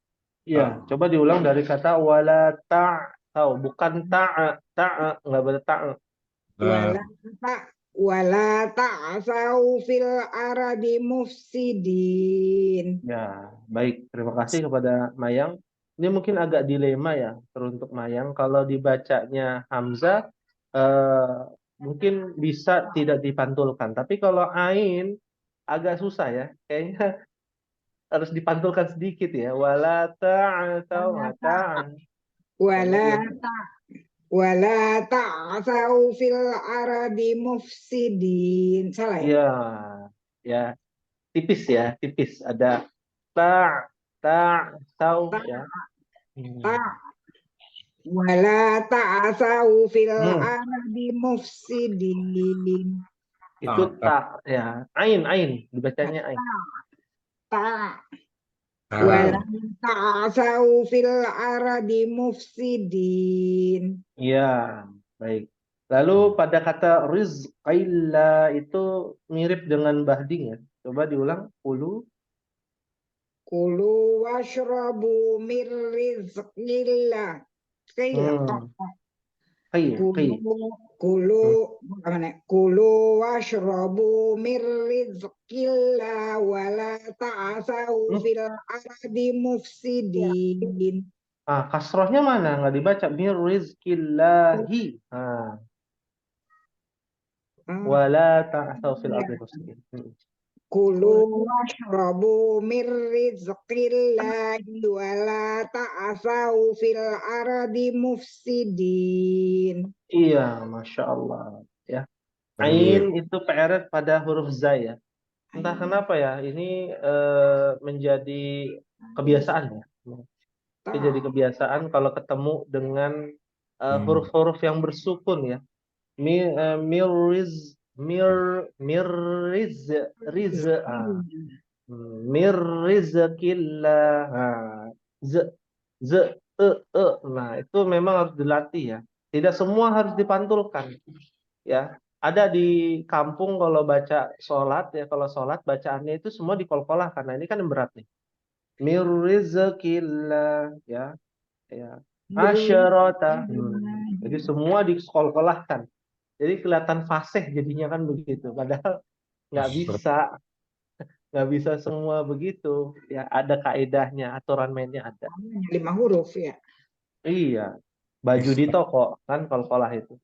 Ya, coba diulang dari kata wala ta'au, bukan ta'a, nggak boleh ta'a. Wala ta'asau fil ardi mufsidin. Ya, baik. Terima kasih kepada Mayang. Ini mungkin agak dilema ya teruntuk Mayang. Kalau dibacanya Hamzah mungkin bisa tidak dipantulkan. Tapi kalau Ain agak susah ya. Kayaknya harus dipantulkan sedikit ya. Wala ta'asau ta'an. Wala ta'asau fil ardi mufsidin. Salah ya? Ya, tipis ya, tipis. Ada sau ya. Wala ta'asau fil ardi mufsidin. Itu tak ya. Ain dibacanya ain. Wala ta'asau fil ardi mufsidin. Ya, baik. Lalu pada kata rizqillah itu mirip dengan bahding ya. Coba diulang. Kulu washrabu mir rizqillah. Kulu washrabu mir rizqillah wala ta'asau fil ardi mufsidin. Kasrohnya mana? Nggak dibaca. Mir rizqillahi. wa la ta'tsaw fil ardi mufsidin. Kulu washrabu min rizqillahi wa la ta'asau fil ardi mufsidin. Iya, Masya Allah. Ya. Baik. Ain itu peret pada huruf zai ya. Entah kenapa ya, ini menjadi kebiasaan ya. Ini jadi kebiasaan kalau ketemu dengan huruf-huruf yang bersukun ya. Mirriz, mirrizqillah. Nah, itu memang harus dilatih ya. Tidak semua harus dipantulkan ya. Ada di kampung kalau baca sholat ya, kalau sholat bacaannya itu semua dikolkolah karena ini kan yang berat nih. Mirrizqillah ya, ya. Asyarata. Jadi semua dikolkolahkan. Jadi kelihatan fasih jadinya kan begitu. Padahal nggak bisa semua begitu. Ya ada kaidahnya, aturan mainnya ada. 5 huruf ya. Iya, baju di toko kan kolkolah itu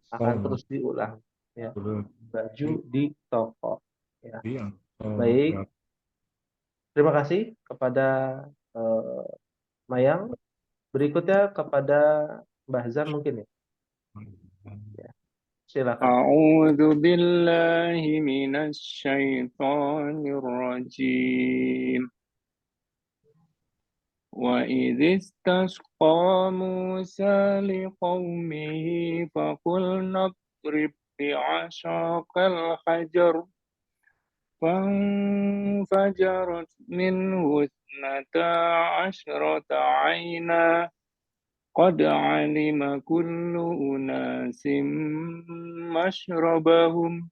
akan Oh, terus diulang. Ya, belum. baju di toko. Ya, Iya. Oh, baik. Terima kasih kepada Mayang. Berikutnya kepada Mbah Zam mungkin ya. Ya, silakan. A'udzu billahi minasy syaithanir rajim. وإذ استسقى موسى لقومه فقلنا اضرب بعصاك الحجر فانفجرت منه 12 عينا قد علم كل أناس مشربهم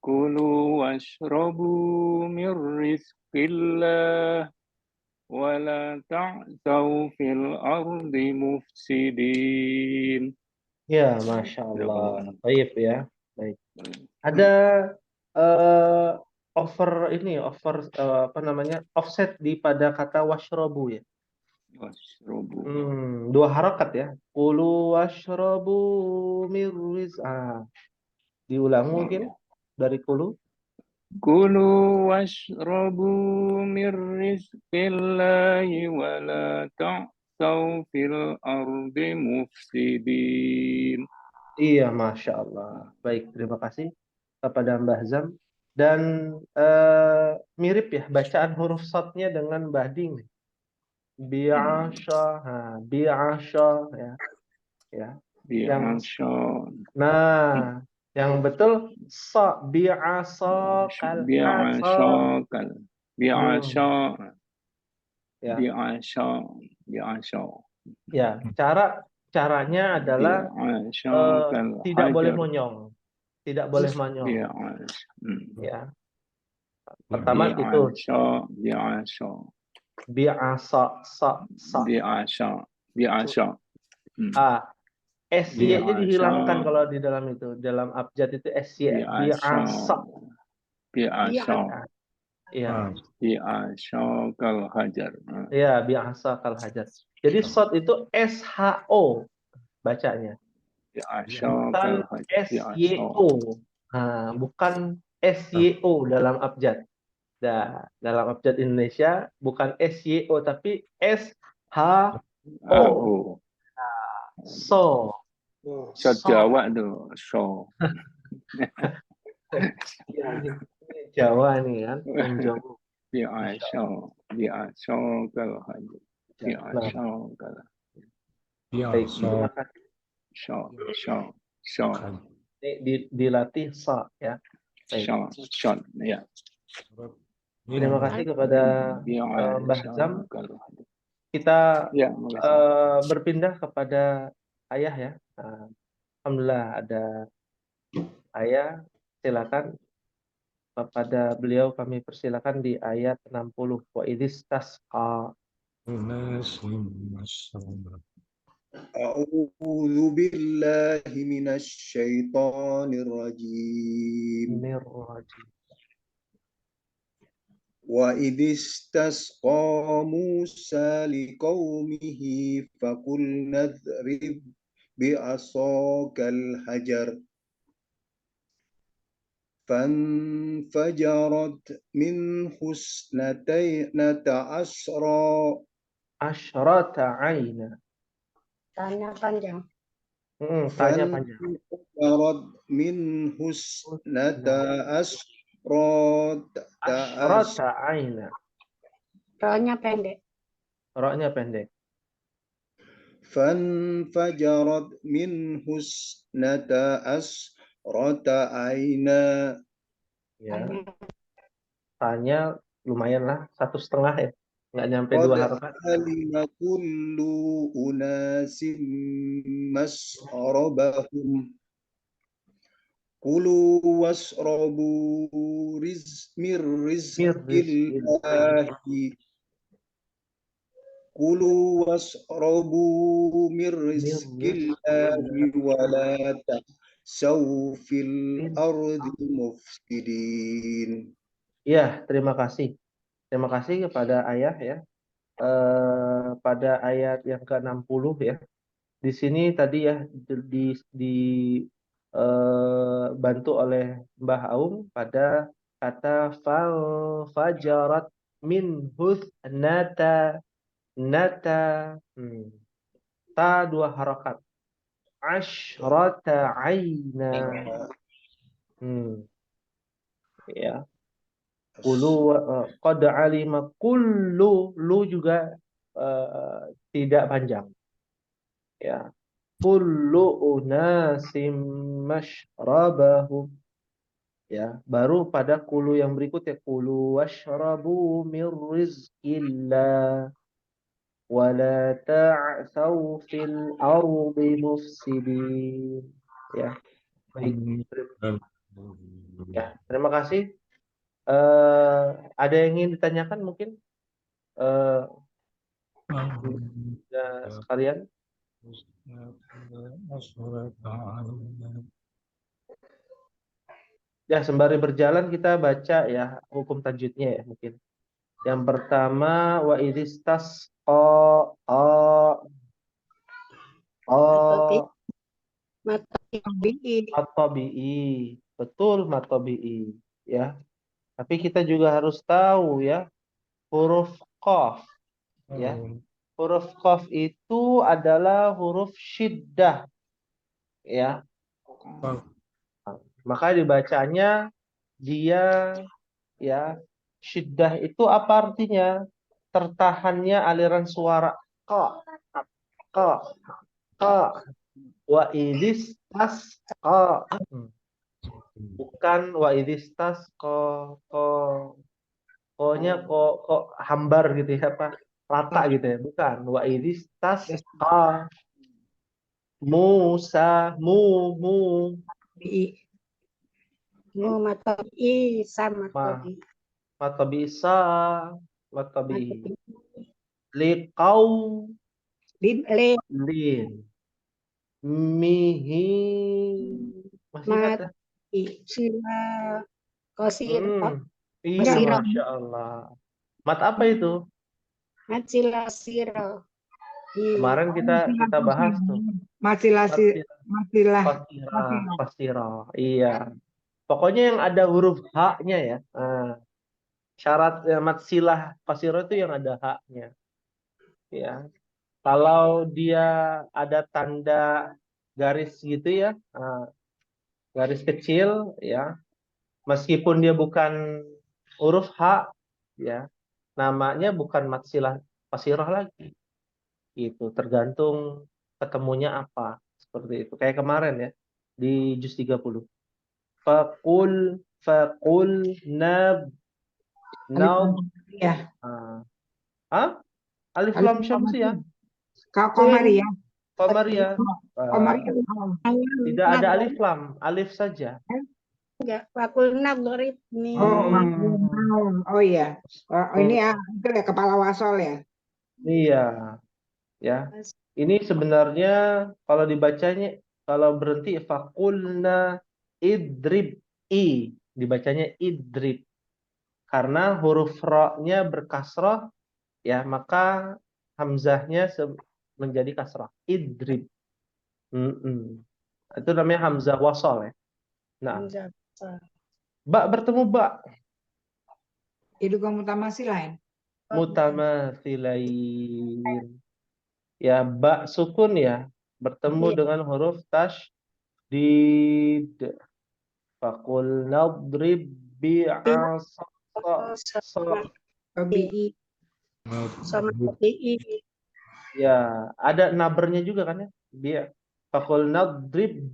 كلوا واشربوا من رزق الله ولا تعثوا في الأرض مفسدين. Ya, Masya Allah. Baik ya. Baik. Ada apa namanya, offset di pada kata washrobu ya. واشربوا 2 harakat ya. Kulu washrobu mirriz. Diulang mungkin dari kulu. كلوا واشربوا من رزق الله ولا تعثوا في الأرض مفسدين. Iya, Masya Allah. Baik, terima kasih kepada Mbah Zam. Dan mirip ya bacaan huruf shadnya dengan Mbah Ding. Bi'asha, bi'asha ya. Ya. Yang Nah, yang betul bi'asa kal asa. Ya, caranya adalah tidak boleh monyong. Tidak boleh monyong. Ya. Pertama itu bi'asa sa. SY-nya dihilangkan kalau di dalam itu. Dalam abjad itu SY. Bi'asa. Iya. Ya, bi'asa kal hajar. Jadi shad itu SHO bacanya. Bukan SYO. Bukan SYO dalam abjad. Nah, dalam abjad Indonesia bukan SYO tapi SHO. So. Jawa tuh, so. Ya, ini Jawa nih kan, Jawa. Baik, terima kasih. Ini dilatih sa ya. Baik. Ya. Terima kasih kepada Mbah Zam. Kita berpindah kepada ayah ya. Alhamdulillah ada ayah. Silakan kepada beliau kami persilakan di ayat 60. Wa idistasqa. A'udzu billahi minasy syaithanir rajim. Wa idistasqa Musa liqaumihi faqulna idrib bi'asakal hajar فانفجرت منه اثنتا Asyrata aina. Tanya panjang. Tanya panjang. فانفجرت منه اثنتا Asyrata aina. Rohnya pendek. Roknya pendek. فانفجرت منه اثنتا عينا. Ya. Tanya lumayan lah, 1,5 ya. Nggak nyampe 2 قد harokat. علم كل أناس مشربهم كلوا واشربوا من رزق الله كلوا واشربوا من رزق الله ولا تعثوا في الأرض مفسدين. Ya, terima kasih. Terima kasih kepada ayah ya. Pada ayat yang ke-60 ya. Di sini tadi ya bantu oleh Mbah Aum pada kata fajarat min husnata nata ta 2 harokat asyrata aina ya Kulu qad alima kullu lu juga tidak panjang ya kullu unasim mashrabahum ya baru pada kulu yang berikutnya kulu washrabu min rizqillah wala ta'tsaw fil ardi mufsidin ya baik ya terima kasih. Ada yang ingin ditanyakan mungkin ya, sekalian? Ya, sembari berjalan kita baca ya hukum tajwidnya ya mungkin. Yang pertama wa idistas matabi'i. Betul matabi'i ya. Tapi kita juga harus tahu ya huruf qaf ya. Huruf qaf itu adalah huruf syiddah ya. Maka dibacanya dia ya syiddah itu apa artinya? Tertahannya aliran suara qa wa idis tasqa bukan wa idis tasqa nya kok hambar gitu ya apa rata gitu ya bukan wa idis tasqa Musa Matabi sama tadi. matabi liqau Lin mihi masih ingat ya? sila kosir. Iya, Masya Allah. Mat apa itu? Sila siro. Kemarin kita bahas tuh. Masilah. Iya. Pokoknya yang ada huruf H-nya ya. Syarat matsilah qasirah itu yang ada H-nya. Ya. Kalau dia ada tanda garis gitu ya, garis kecil ya. Meskipun dia bukan huruf H ya, namanya bukan matsilah qasirah lagi. Itu tergantung ketemunya apa. Seperti itu. Kayak kemarin ya di juz 30. Faqul nab ya. Alif lam syamsiyah. Qamariyah. Qamariyah. Tidak ada alif lam, alif saja. Enggak, fakul nabdorib nih. Oh iya. Ini ya itu ya kepala wasol ya. Iya. Ya. Ini sebenarnya kalau dibacanya kalau berhenti fakulna idrib dibacanya idrib. Karena huruf ra-nya berkasrah ya, maka hamzahnya menjadi kasrah. Idrib. Itu namanya hamzah wasal ya. Nah. Ba bertemu ba. Idgham mutamatsilain. Mutamatsilain. Ya, ba sukun ya. Bertemu Iya. dengan huruf tasydid. Faqul nadrib bi'asaka. Tabi'i. Sama tabi'i. Ya, ada nabernya juga kan ya? Faqul nadrib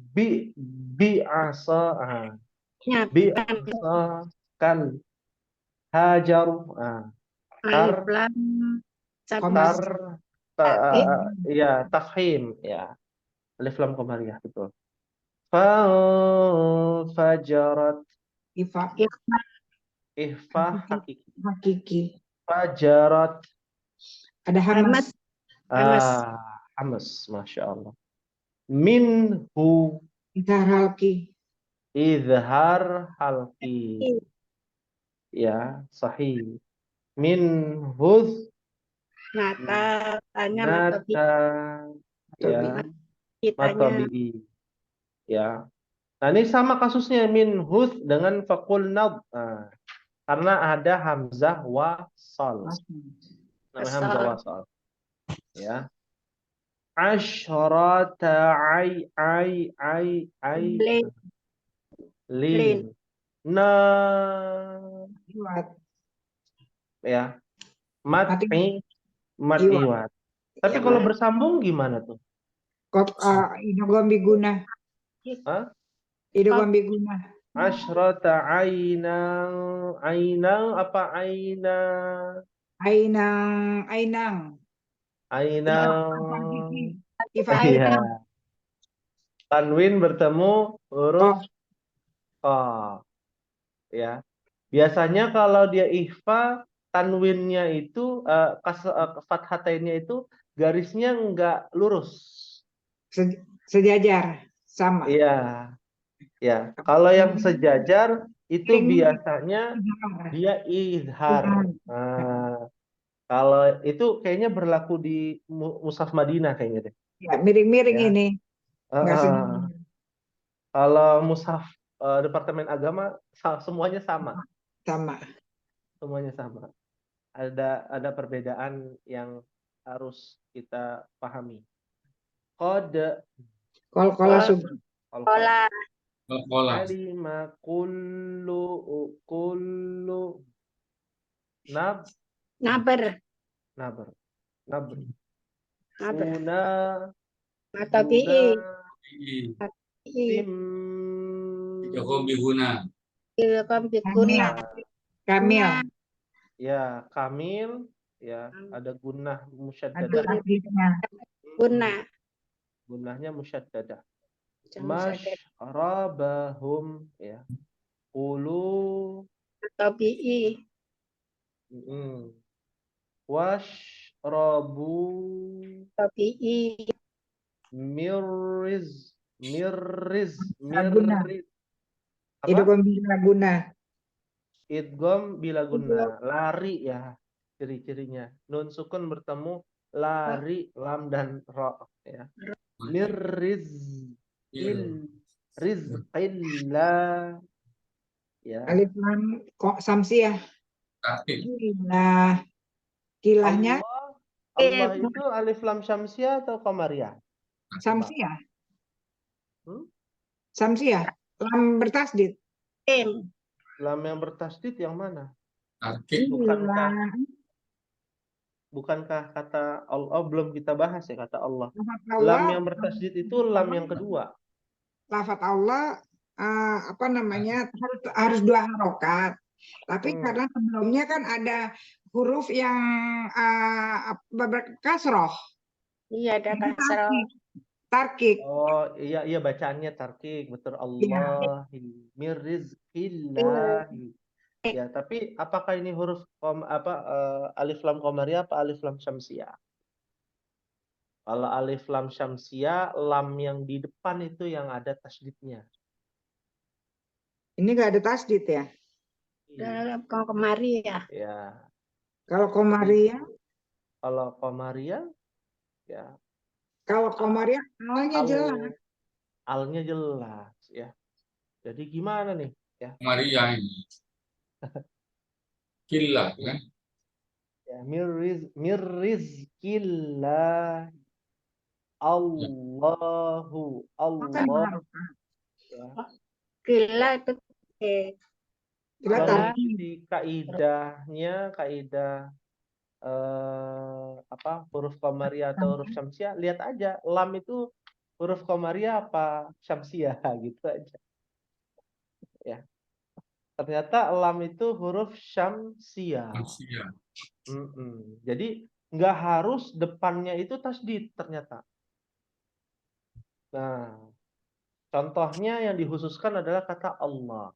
bi'asa. Ya, Bi'asa kan hajaru. alif lam Komas. Ya, tafhim ya. Alif lam qamariyah betul. Fajarat. Ifa. Ihfa hakiki. Hakiki. Fajarat. Ada hamas. Hamas, masya Allah. Minhu. Izhar halki. Izhar halki. Ya, sahih. Minhu. Nata, tanya Nata. Ya, matabi'i. Ya. Nah, ini sama kasusnya minhu dengan faqul nad. Karena ada hamzah wasal. Namanya hamzah wasal. Ya. Asyrata lin. Na. Ya. Matiwat. Tapi kalau bersambung gimana tuh? Idgham biguna. Idgham biguna. Asyrata ainang apa aina? Ainang. Iya. Tanwin bertemu huruf qaf. Ya. Biasanya kalau dia ikhfa, tanwinnya itu fathatainnya itu garisnya enggak lurus. Sejajar sama. Iya. Ya, kalau yang sejajar itu biasanya dia izhar. Kalau itu kayaknya berlaku di Mushaf Madinah kayaknya deh. Ya, miring-miring Ya. ini. Nggak sejajar. Kalau Mushaf Departemen Agama semuanya sama. Sama. Semuanya sama. Ada perbedaan yang harus kita pahami. Qad. Qala subhan. Kola. Alima kullu Naber. Una Matabi'i. Idgham biguna. Idgham biguna. Kamil. Ya, kamil. Ya, ada gunnah musyaddadah. Gunnahnya musyaddadah. Masyrabahum ya. Ulu Tabi'i. Washrabu Tabi'i. mirriz. Idgham bila guna. Idgham bila guna. Lari ya ciri-cirinya. Nun sukun bertemu lari, lam dan ra ya. Rizqillah ya. Alif lam kok samsiah. Kilahnya Allah itu alif lam syamsiah atau qamariyah? samsiah. Samsiah. Lam bertasdid. Lam yang bertasdid yang mana? Bukankah kata Allah belum kita bahas ya kata Allah. Lam yang bertasdid itu lam yang kedua. Lafaz Allah harus 2 harokat. Tapi karena sebelumnya kan ada huruf yang kasroh. Iya, ada kasroh. Tarkik. Oh iya bacaannya tarkik betul Allah mirrizqillahi. Ya, tapi apakah ini huruf alif lam qamariyah apa alif lam syamsiyah? Kalau alif lam syamsiyah, lam yang di depan itu yang ada tasydidnya. Ini nggak ada tasdid ya? Dalam qamariyah. Ya. Kalau qamariyah? Kalau qamariyah, ya. Kalau qamariyah alnya jelas. Alnya jelas, ya. Jadi gimana nih? Ya. Maria ini. Killah kan? Ya, mirrizkillah. Allahu Makan Allah. harus. Ya. Gila itu Gila Kalau Allah. di kaidahnya, kaidah huruf qamariyah atau huruf syamsiah, lihat aja lam itu huruf qamariyah apa syamsiah gitu aja. Ya. Ternyata lam itu huruf syamsiah. Manusia. Jadi nggak harus depannya itu tasdid ternyata. Nah, contohnya yang dikhususkan adalah kata Allah.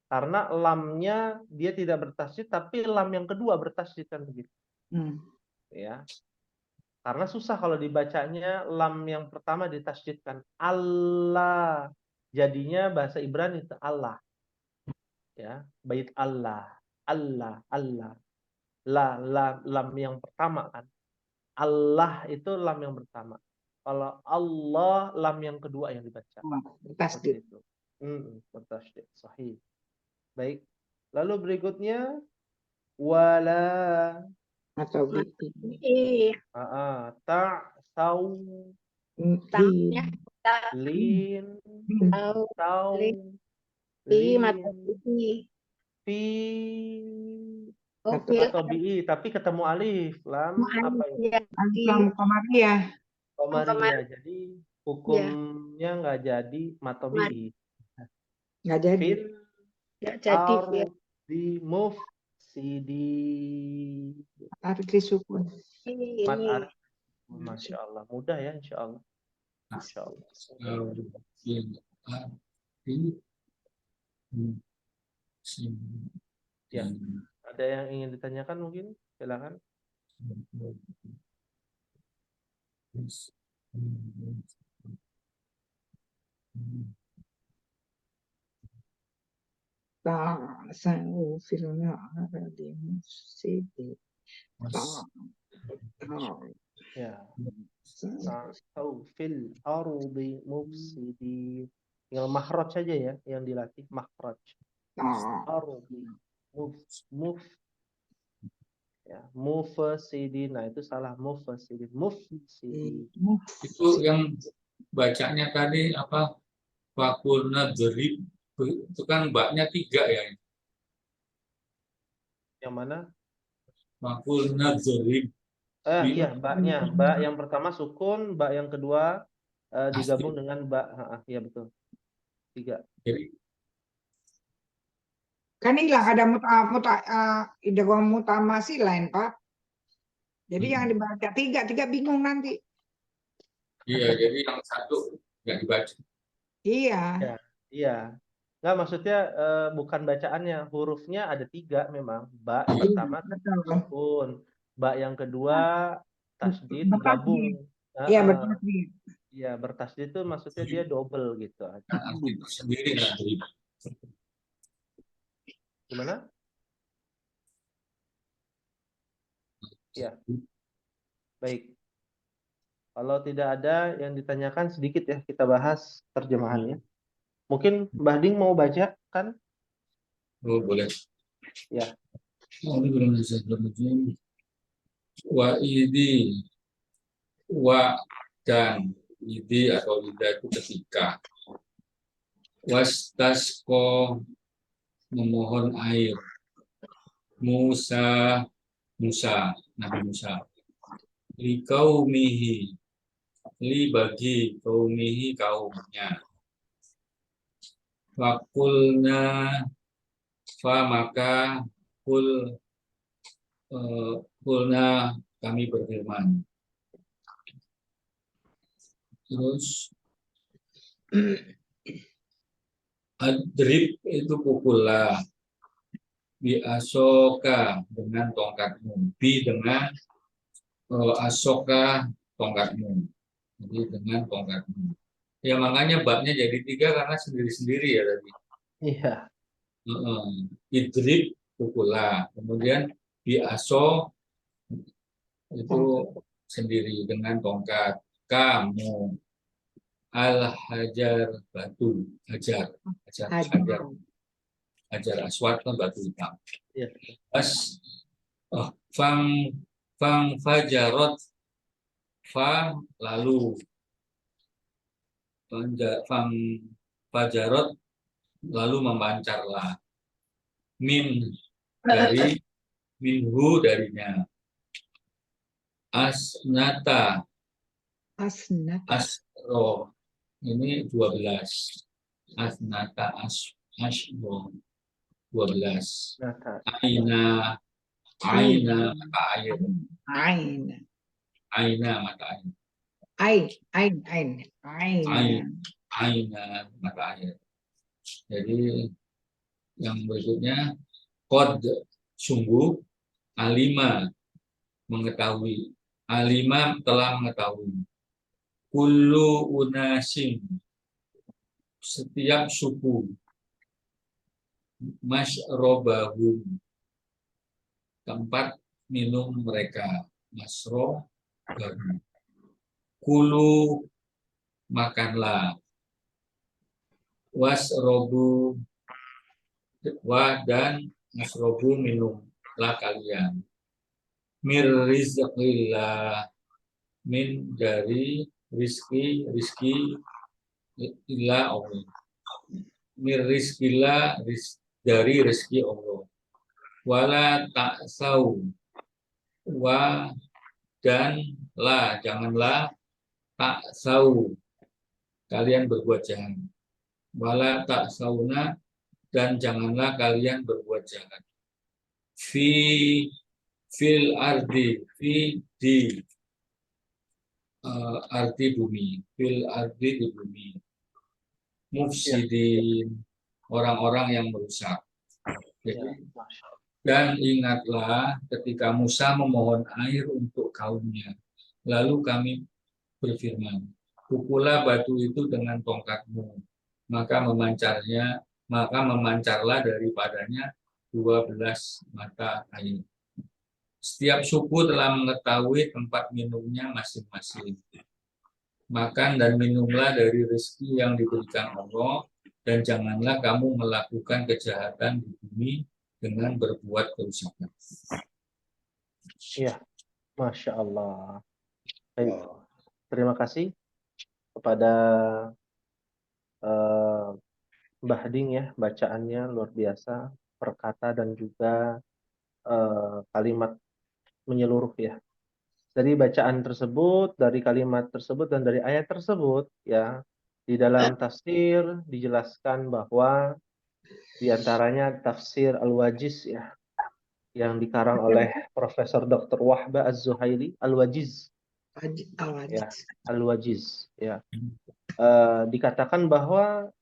Karena lamnya dia tidak bertasydid, tapi lam yang kedua bertasydid kan begitu. Ya. Karena susah kalau dibacanya lam yang pertama ditasydidkan Allah. Jadinya bahasa Ibrani itu Allah. Ya, bait Allah. Allah, Allah. Lam yang pertama kan. Allah itu lam yang pertama. Kalau Allah lam yang kedua yang dibaca. Tasdid. Seperti itu. Bertasydid. Sahih. Baik. Lalu berikutnya wala Atau ta'saw Tangnya lin tahu taw mata lin fi atau bi tapi ketemu alif lam apa itu Lam Qamariyah. qamariyah. Jadi hukumnya nggak jadi matobi. Nggak jadi. Fil nggak jadi ya. ardi mufsidi. Harus disukun. Ini Masya Allah, mudah ya insya Allah. Masya Allah. Ya, ada yang ingin ditanyakan mungkin? Silakan. Ta'sau fil ardi mufsidi. Ya. Ta'sau fil ardi mufsidi. Tinggal makhraj saja ya yang dilatih, makhraj. Ardi ya, mufsidi. Nah, itu salah, mufsidi. Mufsidi. Itu yang bacanya tadi apa? Fakulna derib. Itu kan baknya 3 ya. Yang mana? Fakulna derib. Iya, baknya. Bak yang pertama sukun, bak yang kedua digabung dengan bak. Iya betul. 3. Jadi Kan hilang ada idgham mutamasi lain, Pak. Jadi yang dibaca 3 bingung nanti. iya, jadi yang satu nggak dibaca. Iya. Iya. Nggak, maksudnya bukan bacaannya. Hurufnya ada 3 memang. Ba yang pertama sukun. Ba yang kedua tasdid digabung. Iya, bertasdid. Iya, bertasdid itu maksudnya dia double gitu. Arti itu sendiri nggak derib. Gimana? Ya. Baik. Kalau tidak ada yang ditanyakan sedikit ya kita bahas terjemahannya. Mungkin Mbah Ding mau baca kan? Oh, boleh. Ya. Wa idi wa dan idi atau ida itu ketika wastasqo memohon air Nabi Musa li bagi kaumihi kaumnya fakulna maka kulna kami berfirman. Terus adrib itu pukullah bi asoka dengan tongkatmu, bi dengan asoka tongkatmu, jadi dengan tongkatmu. Ya makanya babnya jadi 3 karena sendiri-sendiri ya tadi. Iya. Idrib pukullah, kemudian bi aso itu sendiri dengan tongkat, kamu al hajar batu hajar. Hajar Aswad kan batu hitam. Iya. As fang fajarot lalu fang fajarot lalu memancarlah dari minhu darinya asnata Asnat. asro ini 12 asnata asro 12 Nata. aina mata air Ain. mata air Ain. aina mata air. Jadi yang berikutnya kod sungguh alima mengetahui, alima telah mengetahui, kullu unasim setiap suku, masyrobahum tempat minum mereka, masrobahum, kulu makanlah, wasrobu dan masrobu minumlah kalian, mir rizqillah min dari rizki ilah Allah, mir rizqillah dari rezeki Allah, wala ta'sau dan janganlah ta'sau kalian berbuat jahat, wala ta'sauna dan janganlah kalian berbuat jahat, fil ardi di arti bumi, fil ardi di bumi, mufsidin orang-orang yang merusak. Jadi, dan ingatlah ketika Musa memohon air untuk kaumnya, lalu kami berfirman, pukullah batu itu dengan tongkatmu, maka memancarlah daripadanya 12 mata air. Setiap suku telah mengetahui tempat minumnya masing-masing. Makan dan minumlah dari rezeki yang diberikan Allah, dan janganlah kamu melakukan kejahatan di bumi dengan berbuat kerusakan. Iya, Masya Allah. Baik. Terima kasih kepada Mbah Ding ya, bacaannya luar biasa, perkata dan juga kalimat menyeluruh ya. Dari bacaan tersebut, dari kalimat tersebut, dan dari ayat tersebut ya, di dalam tafsir dijelaskan bahwa diantaranya tafsir Al-Wajiz ya, yang dikarang oleh Profesor Dr. Wahbah Az-Zuhaili, Al-Wajiz ya, Al-Wajiz ya. Dikatakan bahwa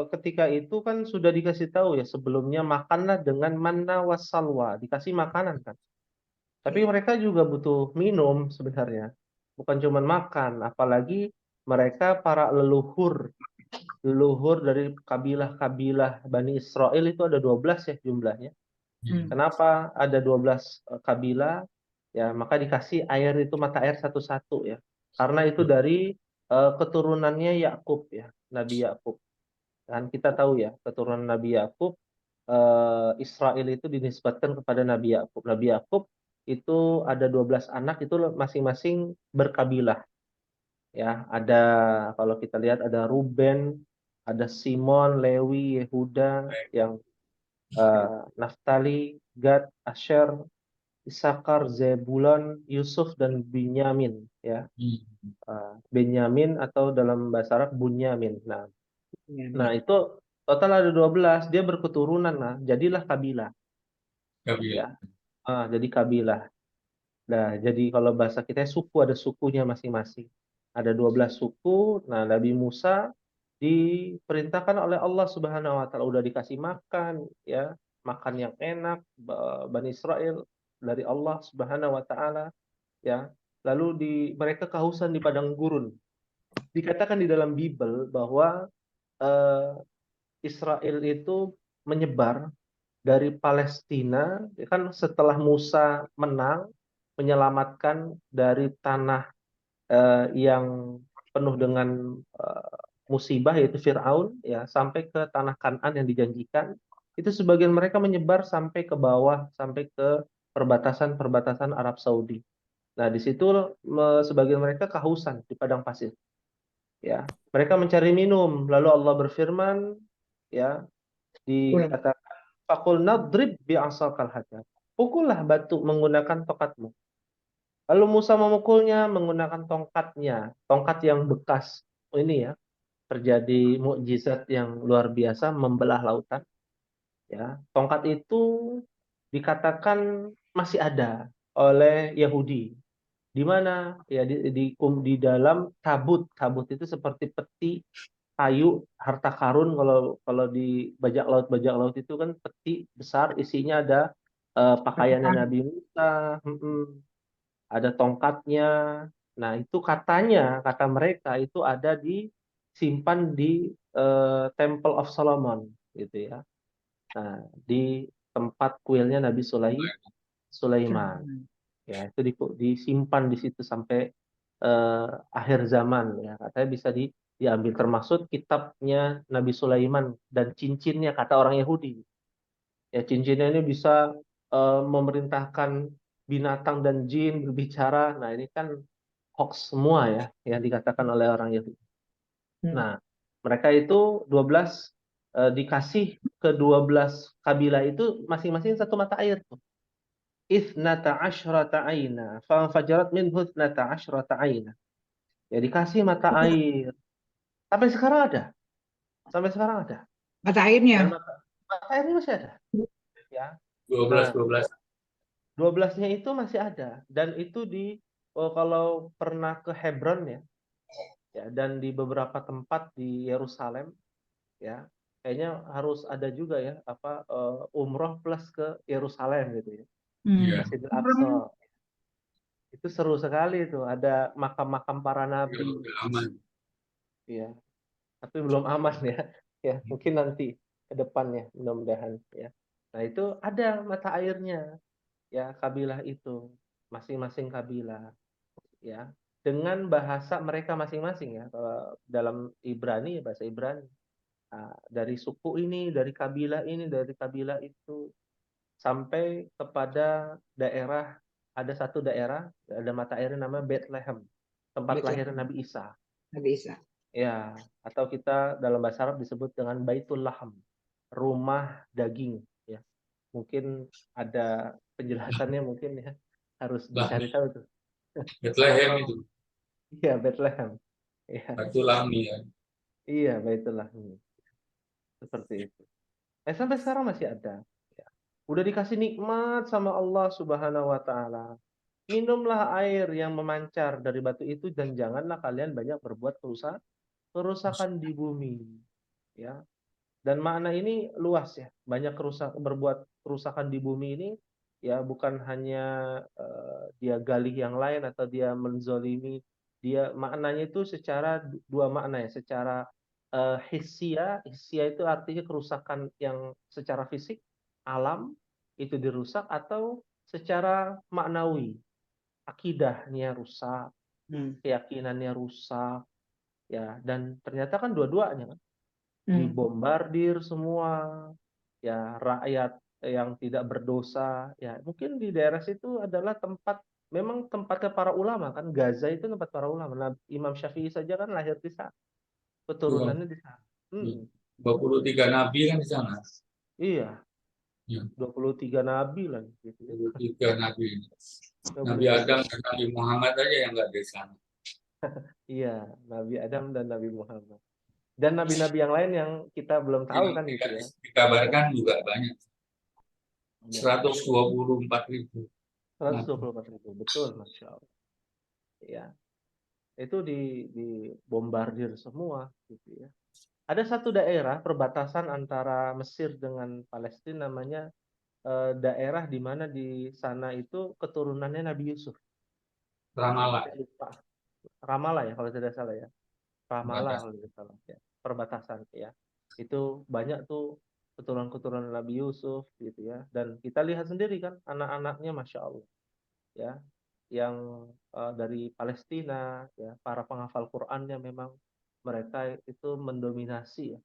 ketika itu kan sudah dikasih tahu ya, sebelumnya makanlah dengan manna wassalwa, dikasih makanan kan. Tapi mereka juga butuh minum sebenarnya, bukan cuma makan, apalagi mereka para leluhur dari kabilah-kabilah Bani Israel itu ada 12 ya jumlahnya. Kenapa ada 12 kabilah? Ya, maka dikasih air itu mata air satu-satu ya. Karena itu dari keturunannya Yakub ya, Nabi Yakub. Dan kita tahu ya, keturunan Nabi Yakub, Israel itu dinisbatkan kepada Nabi Yakub. Nabi Yakub itu ada 12 anak, itu masing-masing berkabilah. Ya, ada kalau kita lihat ada Ruben, ada Simon, Lewi, Yehuda, yang Naftali, Gad, Asher, Isakar, Zebulon, Yusuf, dan Binyamin ya. Benyamin atau dalam bahasa Arab Bunyamin. Nah itu total ada 12, dia berketurunan, nah jadilah kabilah. Ya. Jadi kabilah. Nah, jadi kalau bahasa kita suku, ada sukunya masing-masing. Ada 12 suku. Nah, Nabi Musa diperintahkan oleh Allah Subhanahu wa taala, udah dikasih makan ya, makan yang enak, Bani Israel dari Allah Subhanahu wa taala ya. Lalu mereka kehausan di padang gurun. Dikatakan di dalam Bible bahwa Israel itu menyebar dari Palestina kan setelah Musa menang menyelamatkan dari tanah yang penuh dengan musibah yaitu Firaun ya, sampai ke tanah Kan'an yang dijanjikan. itu sebagian mereka menyebar sampai ke bawah, sampai ke perbatasan-perbatasan Arab Saudi. Nah, di situ sebagian mereka kehausan di padang pasir. Ya, mereka mencari minum. Lalu Allah berfirman, ya, dikatakan, "Faqul nadrib bi'asakal hajar." Pukullah batu menggunakan tongkatmu. Lalu Musa memukulnya menggunakan tongkatnya, tongkat yang bekas. Oh, ini ya, terjadi mukjizat yang luar biasa membelah lautan. Ya, tongkat itu dikatakan masih ada oleh Yahudi. Di mana? Ya di dalam tabut. Tabut itu seperti peti kayu harta karun. Kalau di bajak laut itu kan peti besar, isinya ada pakaiannya Nabi Musa, ada tongkatnya. Nah, itu katanya, kata mereka itu ada disimpan di Temple of Solomon gitu ya. Nah, di tempat kuilnya Nabi Sulaiman. Ya, itu disimpan di situ sampai akhir zaman ya. Katanya bisa diambil, termasuk kitabnya Nabi Sulaiman dan cincinnya, kata orang Yahudi. Ya, cincinnya ini bisa memerintahkan binatang dan jin berbicara. Nah, ini kan hoax semua ya yang dikatakan oleh orang Yahudi. Nah, mereka itu 12 dikasih ke 12 kabilah itu masing-masing satu mata air tuh. Ithnata asyrata aina, fajarat minhu ithnata asyrata aina. Ya, dikasih mata air. Sampai sekarang ada. Sampai sekarang ada. Mata Dan airnya. mata airnya masih ada. Ya. 12 Nah, 12. 12-nya itu masih ada. Dan itu kalau pernah ke Hebron ya, dan di beberapa tempat di Yerusalem, ya, kayaknya harus ada juga ya, umroh plus ke Yerusalem gitu ya. Iya. Masjidil Aqsa. Itu seru sekali itu, ada makam-makam para nabi. Udah aman. Ya, tapi belum aman ya. Ya, mungkin nanti ke depannya mudah-mudahan ya. Nah, itu ada mata airnya ya, kabilah itu, masing-masing kabilah ya, dengan bahasa mereka masing-masing ya. Kalau dalam Ibrani ya bahasa Ibrani. Nah, dari suku ini, dari kabilah ini, dari kabilah itu, sampai kepada daerah, ada satu daerah, ada mata air namanya Bethlehem, tempat lahir Nabi Isa. Nabi Isa. Ya, atau kita dalam bahasa Arab disebut dengan Baitul Laham, rumah daging. Ya, mungkin ada penjelasannya mungkin ya, harus dicari tahu tuh. Bethlehem itu. Iya, Bethlehem. Iya, Batu Lami ya. iya, Baitul Laham. Seperti itu. Sampai sekarang masih ada. Ya. Udah dikasih nikmat sama Allah Subhanahu wa Ta'ala. Minumlah air yang memancar dari batu itu dan janganlah kalian banyak berbuat kerusakan di bumi. Ya. Dan makna ini luas ya. Banyak berbuat kerusakan di bumi ini ya bukan hanya dia galih yang lain atau dia menzolimi. Dia maknanya itu secara dua makna ya. Secara hissia itu artinya kerusakan yang secara fisik, alam itu dirusak, atau secara maknawi, akidahnya rusak, keyakinannya rusak ya. Dan ternyata kan dua-duanya kan dibombardir semua ya, rakyat yang tidak berdosa ya. Mungkin di daerah situ adalah memang tempatnya para ulama kan. Gaza itu tempat para ulama. Nah, Imam Syafi'i saja kan lahir di sana, keturunannya di sana. 23 nabi kan di sana. Iya, Ya. 23 nabi lah gitu ya. 23 nabi. Nabi Adam dan Nabi Muhammad aja yang nggak di sana. Iya, Nabi Adam dan Nabi Muhammad. Dan nabi-nabi yang lain yang kita belum tahu kan gitu ya. Dikabarkan juga banyak. 124.000. 124.000, betul, Masya Allah. Ya, itu dibombardir semua gitu ya. Ada satu daerah perbatasan antara Mesir dengan Palestina, namanya daerah di mana di sana itu keturunannya Nabi Yusuf. Ramallah. Ramallah ya kalau tidak salah ya. Ramallah kalau tidak salah ya. Perbatasan ya. Itu banyak tuh keturunan-keturunan Nabi Yusuf gitu ya. Dan kita lihat sendiri kan anak-anaknya, Masya Allah ya, yang dari Palestina ya, para penghafal Qur'annya memang mereka itu mendominasi ya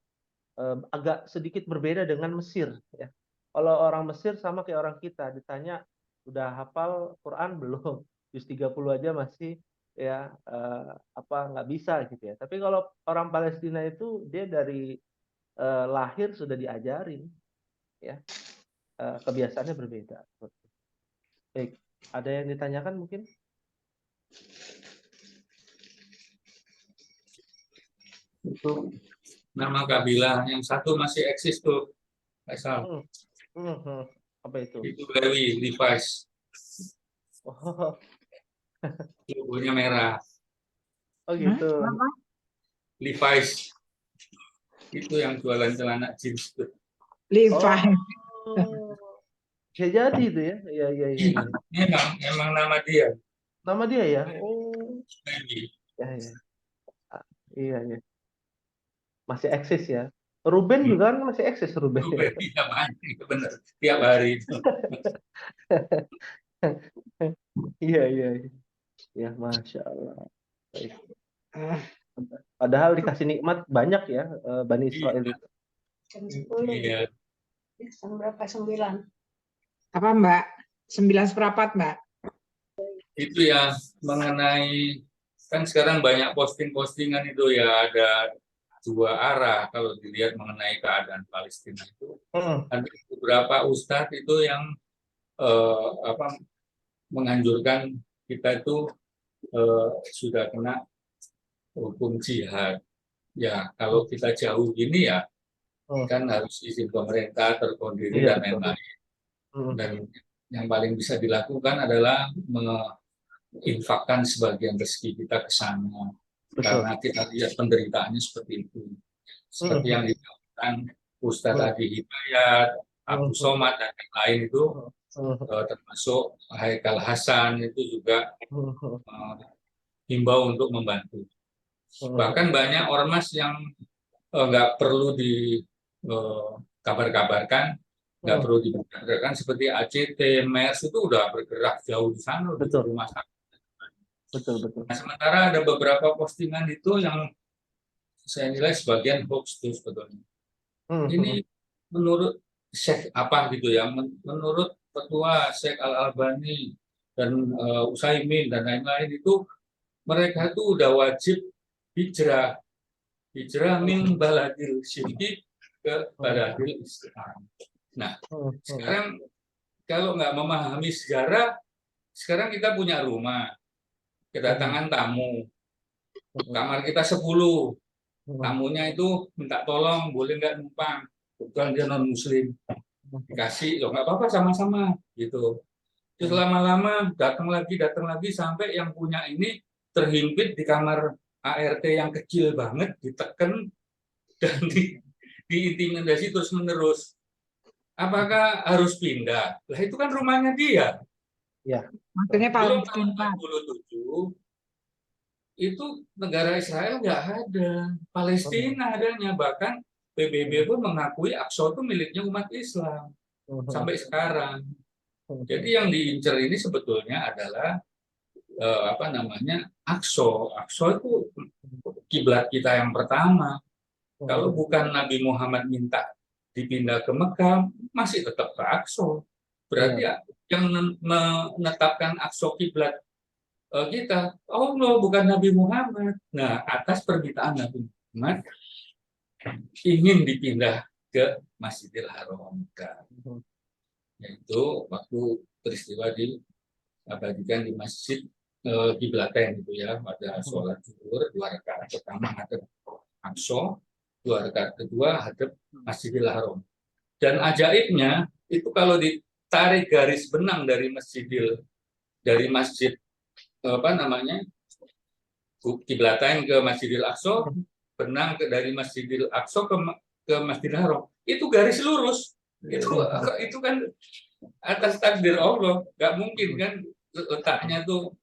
agak sedikit berbeda dengan Mesir ya. Kalau orang Mesir sama kayak orang kita, ditanya udah hafal Quran belum? Juz 30 aja masih ya nggak bisa gitu ya. Tapi kalau orang Palestina itu dia dari lahir sudah diajarin ya. Kebiasaannya berbeda. Baik, ada yang ditanyakan mungkin? Itu nama kabilah yang satu masih eksis tuh, Faisal. Apa itu? Itu Levi's. Oh, Logonya merah. oh gitu. Apa? Levi's. Itu yang jualan celana jeans tuh. Levi. Oh, bisa jadi itu ya. Iya, iya, iya. Iya, memang nama dia. Nama dia ya? Oh, Levi. ya, ya. Iya, iya. Masih eksis ya. Ruben juga kan masih eksis Ruben. Iya, benar. Tiap hari itu. Iya, iya, iya. Ya, Masya Allah. Baik. Padahal dikasih nikmat banyak ya Bani Israel itu. Jam 10. Iya. Jam berapa? 9. Apa Mbak? 9:15 Mbak. Itu ya mengenai, kan sekarang banyak posting-postingan itu ya, ada dua arah kalau dilihat mengenai keadaan Palestina itu. Ada beberapa ustadz itu yang menganjurkan kita itu sudah kena hukum jihad. Ya, kalau kita jauh gini ya, kan harus izin pemerintah, terkoordinir dan lain-lain. Dan yang paling bisa dilakukan adalah menginfakkan sebagian rezeki kita ke sana. Karena kita lihat penderitaannya seperti itu. Seperti yang dilakukan Ustadz Adi Hidayat, Abu Somad, dan yang lain itu, termasuk Haikal Hasan itu juga himbau untuk membantu. Bahkan banyak ormas yang nggak perlu dikabar-kabarkan, nggak perlu diberitakan, seperti ACT, MERS itu udah bergerak jauh di sana, di rumah sakit. Betul, betul. Nah, sementara ada beberapa postingan itu yang saya nilai sebagian hoax itu sebetulnya. Ini menurut Syekh apa gitu ya, menurut Ketua Syekh Al-Albani dan Utsaimin dan lain-lain itu, mereka itu udah wajib hijrah min baladil syirki ke baladil Islam. Nah, sekarang kalau nggak memahami sejarah, sekarang kita punya rumah, kedatangan tamu, kamar kita 10, tamunya itu minta tolong boleh nggak numpang, kebetulan dia non muslim, dikasih, loh nggak apa-apa sama-sama gitu. Terus lama-lama datang lagi sampai yang punya ini terhimpit di kamar ART yang kecil banget, ditekan dan diintimidasi terus menerus. Apakah harus pindah? Lah itu kan rumahnya dia. Ya. Maksudnya Belum Palestina. tahun 47 itu negara Israel nggak ada, Palestina adanya, bahkan PBB pun mengakui Aqsa itu miliknya umat Islam sampai sekarang. Jadi yang diincar ini sebetulnya adalah Aqsa. Aqsa itu kiblat kita yang pertama. Kalau bukan Nabi Muhammad minta dipindah ke Mekah, masih tetap ke Aqsa. Berarti yang menetapkan Aqsa kiblat kita, Allah bukan Nabi Muhammad. Nah, atas permintaan Nabi Muhammad ingin dipindah ke Masjidil Haram, yaitu waktu peristiwa diabadikan di Masjid Qiblatain itu ya, pada sholat zuhur 2 rakaat pertama hadap Aqsa, 2 rakaat kedua hadap Masjidil Haram. Dan ajaibnya itu kalau ditarik garis benang dari masjid Qiblatain ke Masjidil Aqsa, benang dari Masjidil Aqsa ke Masjidil Haram, itu garis lurus. Itu kan atas takdir Allah, nggak mungkin kan letaknya tuh,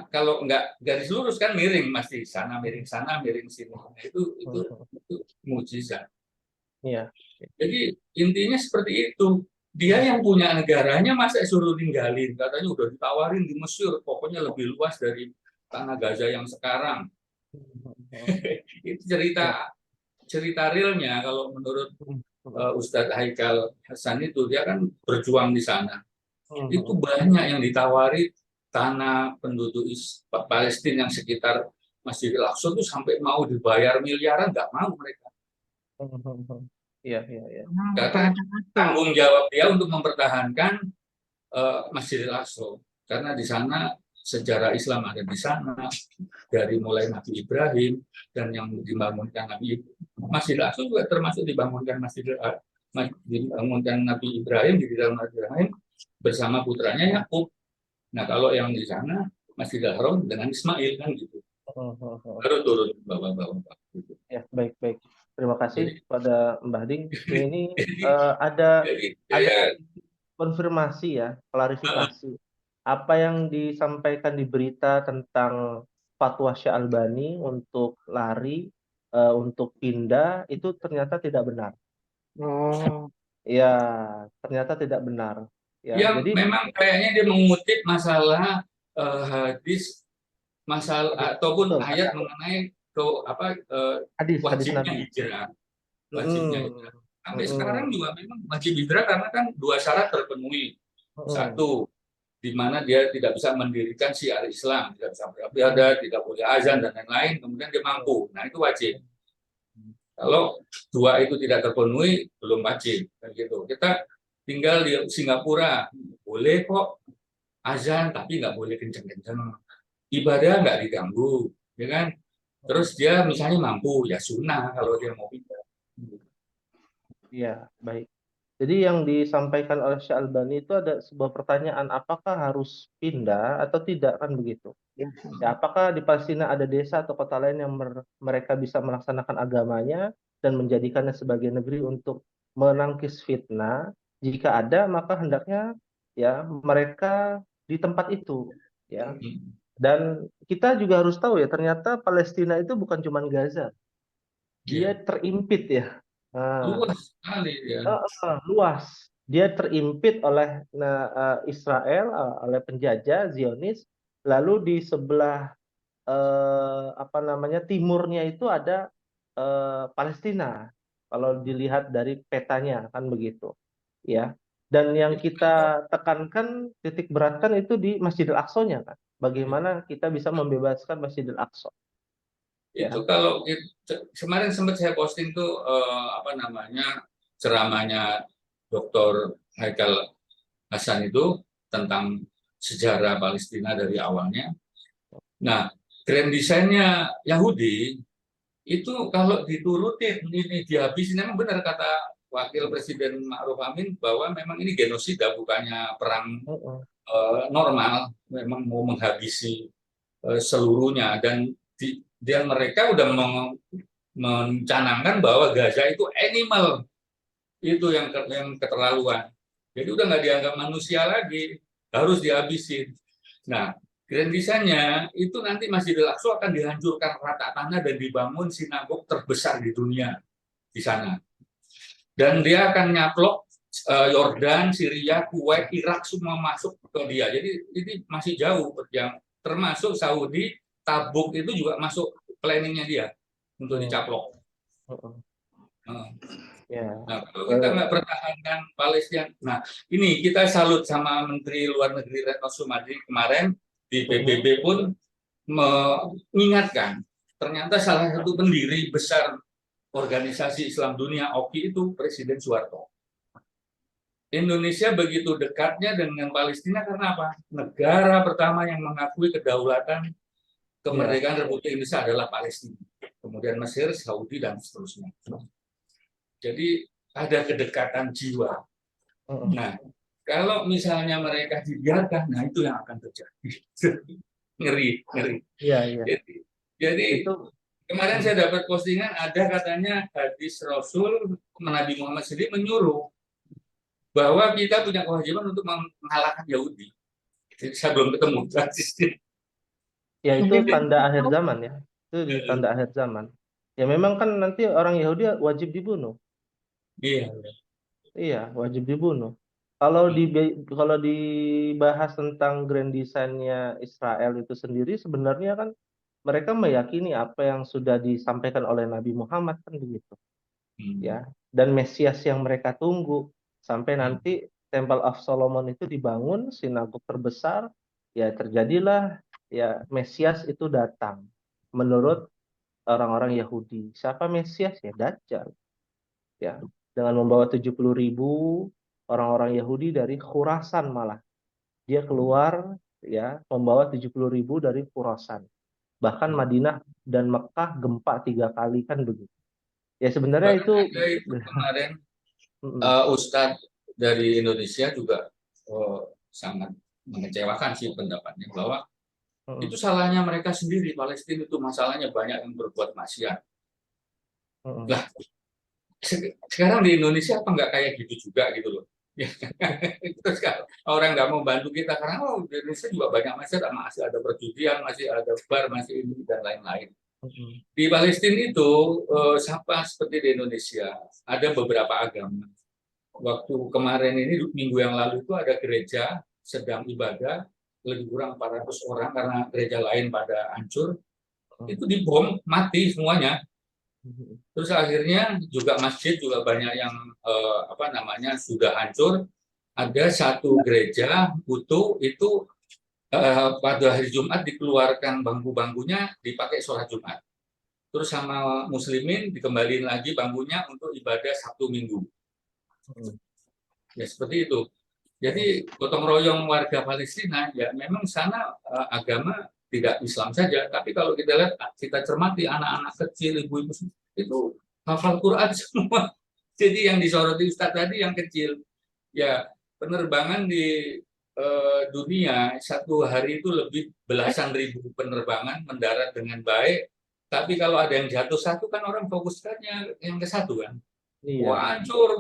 kalau nggak garis lurus kan miring, masih sana miring sini. Itu mukjizat. Iya. Jadi intinya seperti itu. Dia yang punya negaranya masa suruh ninggalin, katanya udah ditawarin di Mesir, pokoknya lebih luas dari tanah Gaza yang sekarang. Itu cerita cerita realnya kalau menurut Hmm. Ustadz Haikal Hasan itu, dia kan berjuang di sana. Hmm. Itu banyak yang ditawari tanah penduduk Palestina yang sekitar Masjidil Aqsa itu sampai mau dibayar miliaran, nggak mau mereka. Hmm. Iya, iya, iya. Karena tanggung jawab dia untuk mempertahankan Masjidil Aqsa. Karena di sana sejarah Islam ada di sana, dari mulai Nabi Ibrahim dan yang dibangunkan Masjidil Aqsa juga termasuk dibangunkan dibangunkan Nabi Ibrahim di dalam Nabi Ibrahim bersama putranya Yakub. Nah, kalau yang di sana Masjidil Haram dengan Ismail kan gitu. Baru turun bapak-bapak. Ya, baik. Terima kasih pada Mbah Ding. Ini Jadi, ada saya konfirmasi ya, klarifikasi. Apa yang disampaikan di berita tentang fatwa Syalbani untuk lari, untuk pindah, itu ternyata tidak benar. Oh, Ya, ternyata tidak benar. Ya, jadi memang kayaknya dia mengutip masalah hadis masalah ataupun betul, ayat mengenai hadis wajibnya Nabi. hijrah. Mm-mm. Sampai sekarang juga memang wajib hijrah karena kan dua syarat terpenuhi. Satu, di mana dia tidak bisa mendirikan syiar Islam, tidak bisa beribadah, tidak boleh azan dan lain-lain, kemudian dia mampu. Nah, itu wajib. Kalau dua itu tidak terpenuhi, belum wajib. Gitu. Kita tinggal di Singapura, boleh kok azan, tapi nggak boleh kenceng-kenceng. Ibadah nggak diganggu, ya kan? Terus dia misalnya mampu, ya sunnah kalau dia mau pindah. Ya, baik. Jadi yang disampaikan oleh Syalbani itu ada sebuah pertanyaan, apakah harus pindah atau tidak, kan begitu? Ya, apakah di Palestina ada desa atau kota lain yang mereka bisa melaksanakan agamanya dan menjadikannya sebagai negeri untuk menangkis fitnah? Jika ada, maka hendaknya ya mereka di tempat itu, ya. Dan kita juga harus tahu ya, ternyata Palestina itu bukan cuma Gaza, dia terimpit ya. Luas sekali ya. Luas. Dia terimpit oleh Israel, oleh penjajah Zionis. Lalu di sebelah timurnya itu ada Palestina. Kalau dilihat dari petanya kan begitu, ya. Dan yang kita tekankan, titik beratkan itu di Masjidil Aqsa-nya kan. Bagaimana kita bisa membebaskan Masjidil Aqsa? Itu kalau kemarin sempat saya posting tuh ceramahnya Dr. Haikal Hasan itu tentang sejarah Palestina dari awalnya. Nah, grand desainnya Yahudi itu kalau diturutin ini dihabisin, memang benar kata Wakil Presiden Ma'ruf Amin bahwa memang ini genosida, bukannya perang normal, memang mau menghabisi seluruhnya. Dan mereka udah mencanangkan bahwa Gaza itu animal, itu yang keterlaluan. Jadi udah nggak dianggap manusia lagi, harus dihabisin. Nah, grand desainnya itu nanti Masjidil Aqsa akan dihancurkan rata tanah dan dibangun sinagog terbesar di dunia di sana. Dan dia akan nyaplok Yordan, Syria, Kuwait, Irak semua masuk ke dia. Jadi ini masih jauh yang termasuk Saudi, Tabuk itu juga masuk planningnya dia untuk dicaplok. Nah, kalau kita nggak pertahankan Palestina, nah ini kita salut sama Menteri Luar Negeri Retno Sumadi kemarin di PBB pun mengingatkan, ternyata salah satu pendiri besar organisasi Islam Dunia OKI itu Presiden Soeharto. Indonesia begitu dekatnya dengan Palestina karena apa? Negara pertama yang mengakui kedaulatan kemerdekaan Republik Indonesia adalah Palestina. Kemudian Mesir, Saudi, dan seterusnya. Jadi ada kedekatan jiwa. Nah, kalau misalnya mereka dibiarkan, nah itu yang akan terjadi. Ngeri. Iya. Jadi itu kemarin saya dapat postingan, ada katanya hadis Rasul Nabi Muhammad sendiri menyuruh bahwa kita punya kewajiban untuk mengalahkan Yahudi. Jadi saya belum ketemu hadisnya. Ya, itu tanda akhir zaman ya. Itu di tanda akhir zaman. Ya memang kan nanti orang Yahudi wajib dibunuh. Iya, wajib dibunuh. Kalau dibahas tentang grand design-nya Israel itu sendiri, sebenarnya kan mereka meyakini apa yang sudah disampaikan oleh Nabi Muhammad kan begitu. Ya, dan Mesias yang mereka tunggu sampai nanti Temple of Solomon itu dibangun, sinagog terbesar, ya terjadilah ya Mesias itu datang menurut orang-orang Yahudi. Siapa Mesias? Ya Dajjal. Ya, dengan membawa 70.000 orang-orang Yahudi dari Khurasan malah. Dia keluar ya membawa 70.000 dari Khurasan. Bahkan Madinah dan Mekah gempa 3 kali kan begitu. Ya sebenarnya Bahkan itu ada itu kemarin Ustadz dari Indonesia juga sangat mengecewakan sih pendapatnya bahwa itu salahnya mereka sendiri. Palestina itu masalahnya banyak yang berbuat maksiat. Lah, sekarang di Indonesia apa nggak kayak gitu juga gitu loh. Terus kalau orang nggak mau bantu kita karena di Indonesia juga banyak maksiat, masih ada perjudian, masih ada bar, masih ini dan lain-lain. Di Palestina itu sama seperti di Indonesia ada beberapa agama. Waktu kemarin ini minggu yang lalu itu ada gereja sedang ibadah lebih kurang 400 orang karena gereja lain pada hancur, itu dibom mati semuanya. Terus akhirnya juga masjid juga banyak yang sudah hancur. Ada satu gereja utuh itu pada hari Jumat dikeluarkan bangku-bangkunya dipakai sholat Jumat. Terus sama muslimin dikembaliin lagi bangkunya untuk ibadah Sabtu Minggu. Ya seperti itu. Jadi gotong royong warga Palestina ya memang sana agama tidak Islam saja, tapi kalau kita lihat kita cermati anak-anak kecil, ibu-ibu itu hafal Quran semua. Jadi yang disoroti Ustadz tadi yang kecil ya penerbangan di dunia satu hari itu lebih belasan ribu penerbangan mendarat dengan baik. Tapi kalau ada yang jatuh satu kan orang fokuskannya yang ke satu kan. Wah hancur,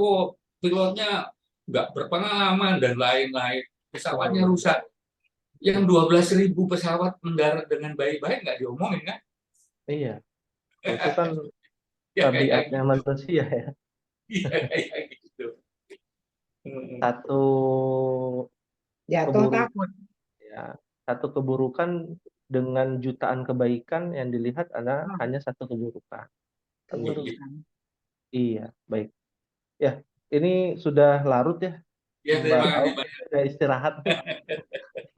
pilotnya nggak berpengalaman dan lain-lain. Pesawatnya rusak. Yang 12.000 pesawat mendarat dengan baik-baik nggak diomongin kan? Iya. Itu kan Ya, tabiatnya manusia ya. Iya, kayak gitu. Satu Jatuh takut. Ya, satu keburukan dengan jutaan kebaikan yang dilihat adalah hanya satu keburukan. Keburukan. Iya, baik. Ya, ini sudah larut ya. Ya, Mbak terima Aung kasih. sudah istirahat.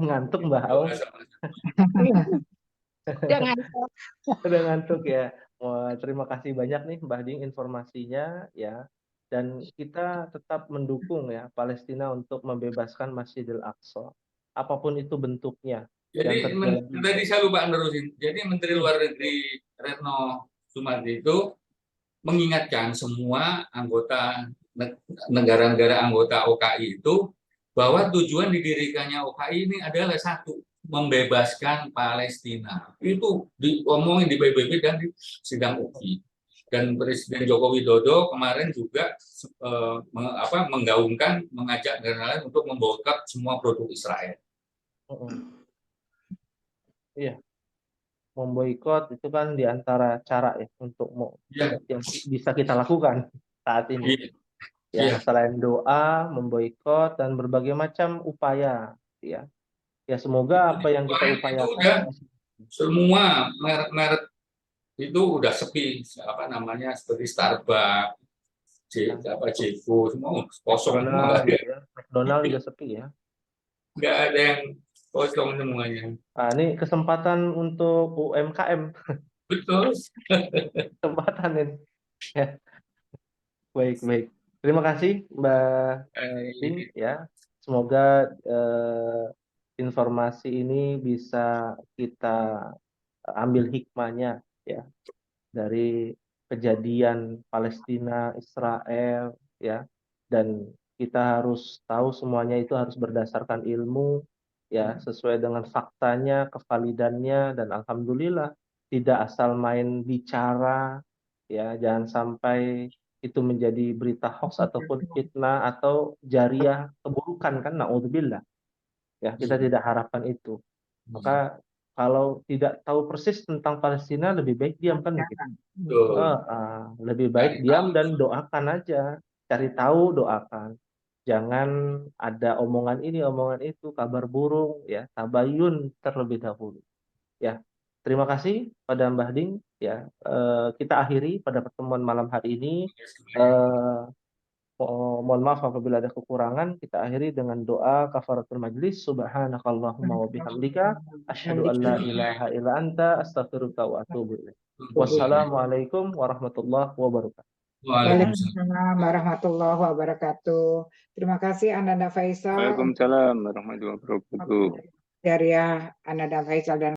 Ngantuk Mbak Aung. Udah ngantuk. Udah ngantuk ya. Wah, terima kasih banyak nih Mbak Ding informasinya ya. Dan kita tetap mendukung ya Palestina untuk membebaskan Masjidil Aqsa. Apapun itu bentuknya. Jadi tadi saya lupa nerusin. Jadi Menteri Luar Negeri Retno Sumadi itu mengingatkan semua anggota negara-negara anggota OKI itu bahwa tujuan didirikannya OKI ini adalah satu, membebaskan Palestina. Itu diomongin di PBB dan di sidang UI. Dan Presiden Joko Widodo kemarin juga menggaungkan, mengajak negara lain untuk memboikot semua produk Israel. Iya, memboikot itu kan diantara cara ya untuk yang bisa kita lakukan saat ini. Ya, selain doa, memboikot dan berbagai macam upaya, ya. Ya semoga apa yang kita upayakan semua merek-merek itu udah sepi, seperti Starbucks, Jeko, semua kosong semua. McDonald juga sepi ya. Nggak ada yang kosong semuanya. Nah, ini kesempatan untuk UMKM. Betul. Kesempatan ini. Ya. Baik. Terima kasih Mbak Ding ya. Semoga informasi ini bisa kita ambil hikmahnya ya dari kejadian Palestina, Israel ya. Dan kita harus tahu semuanya itu harus berdasarkan ilmu ya, sesuai dengan faktanya, kevalidannya, dan alhamdulillah tidak asal main bicara ya, jangan sampai itu menjadi berita hoax ataupun fitnah atau jariah keburukan kan, naudzubillah ya, kita tidak harapkan itu. Maka kalau tidak tahu persis tentang Palestina lebih baik diam kan begitu. Lebih baik diam dan doakan aja, cari tahu, doakan. Jangan ada omongan ini, omongan itu, kabar burung, ya, tabayun terlebih dahulu. Ya, Terima kasih pada Mbah Ding ya. Kita akhiri pada pertemuan malam hari ini. Mohon maaf apabila ada kekurangan. Kita akhiri dengan doa kafaratul majlis. Subhanakallahumma wa bihamdika asyhadu an la ilaha illa anta astaghfiruka wa atubu ilaik. Wassalamualaikum warahmatullahi wabarakatuh. Waalaikumsalam warahmatullahi wabarakatuh. Terima kasih Ananda Faisal. Waalaikumsalam warahmatullahi wabarakatuh. Dari Ananda Faisal dan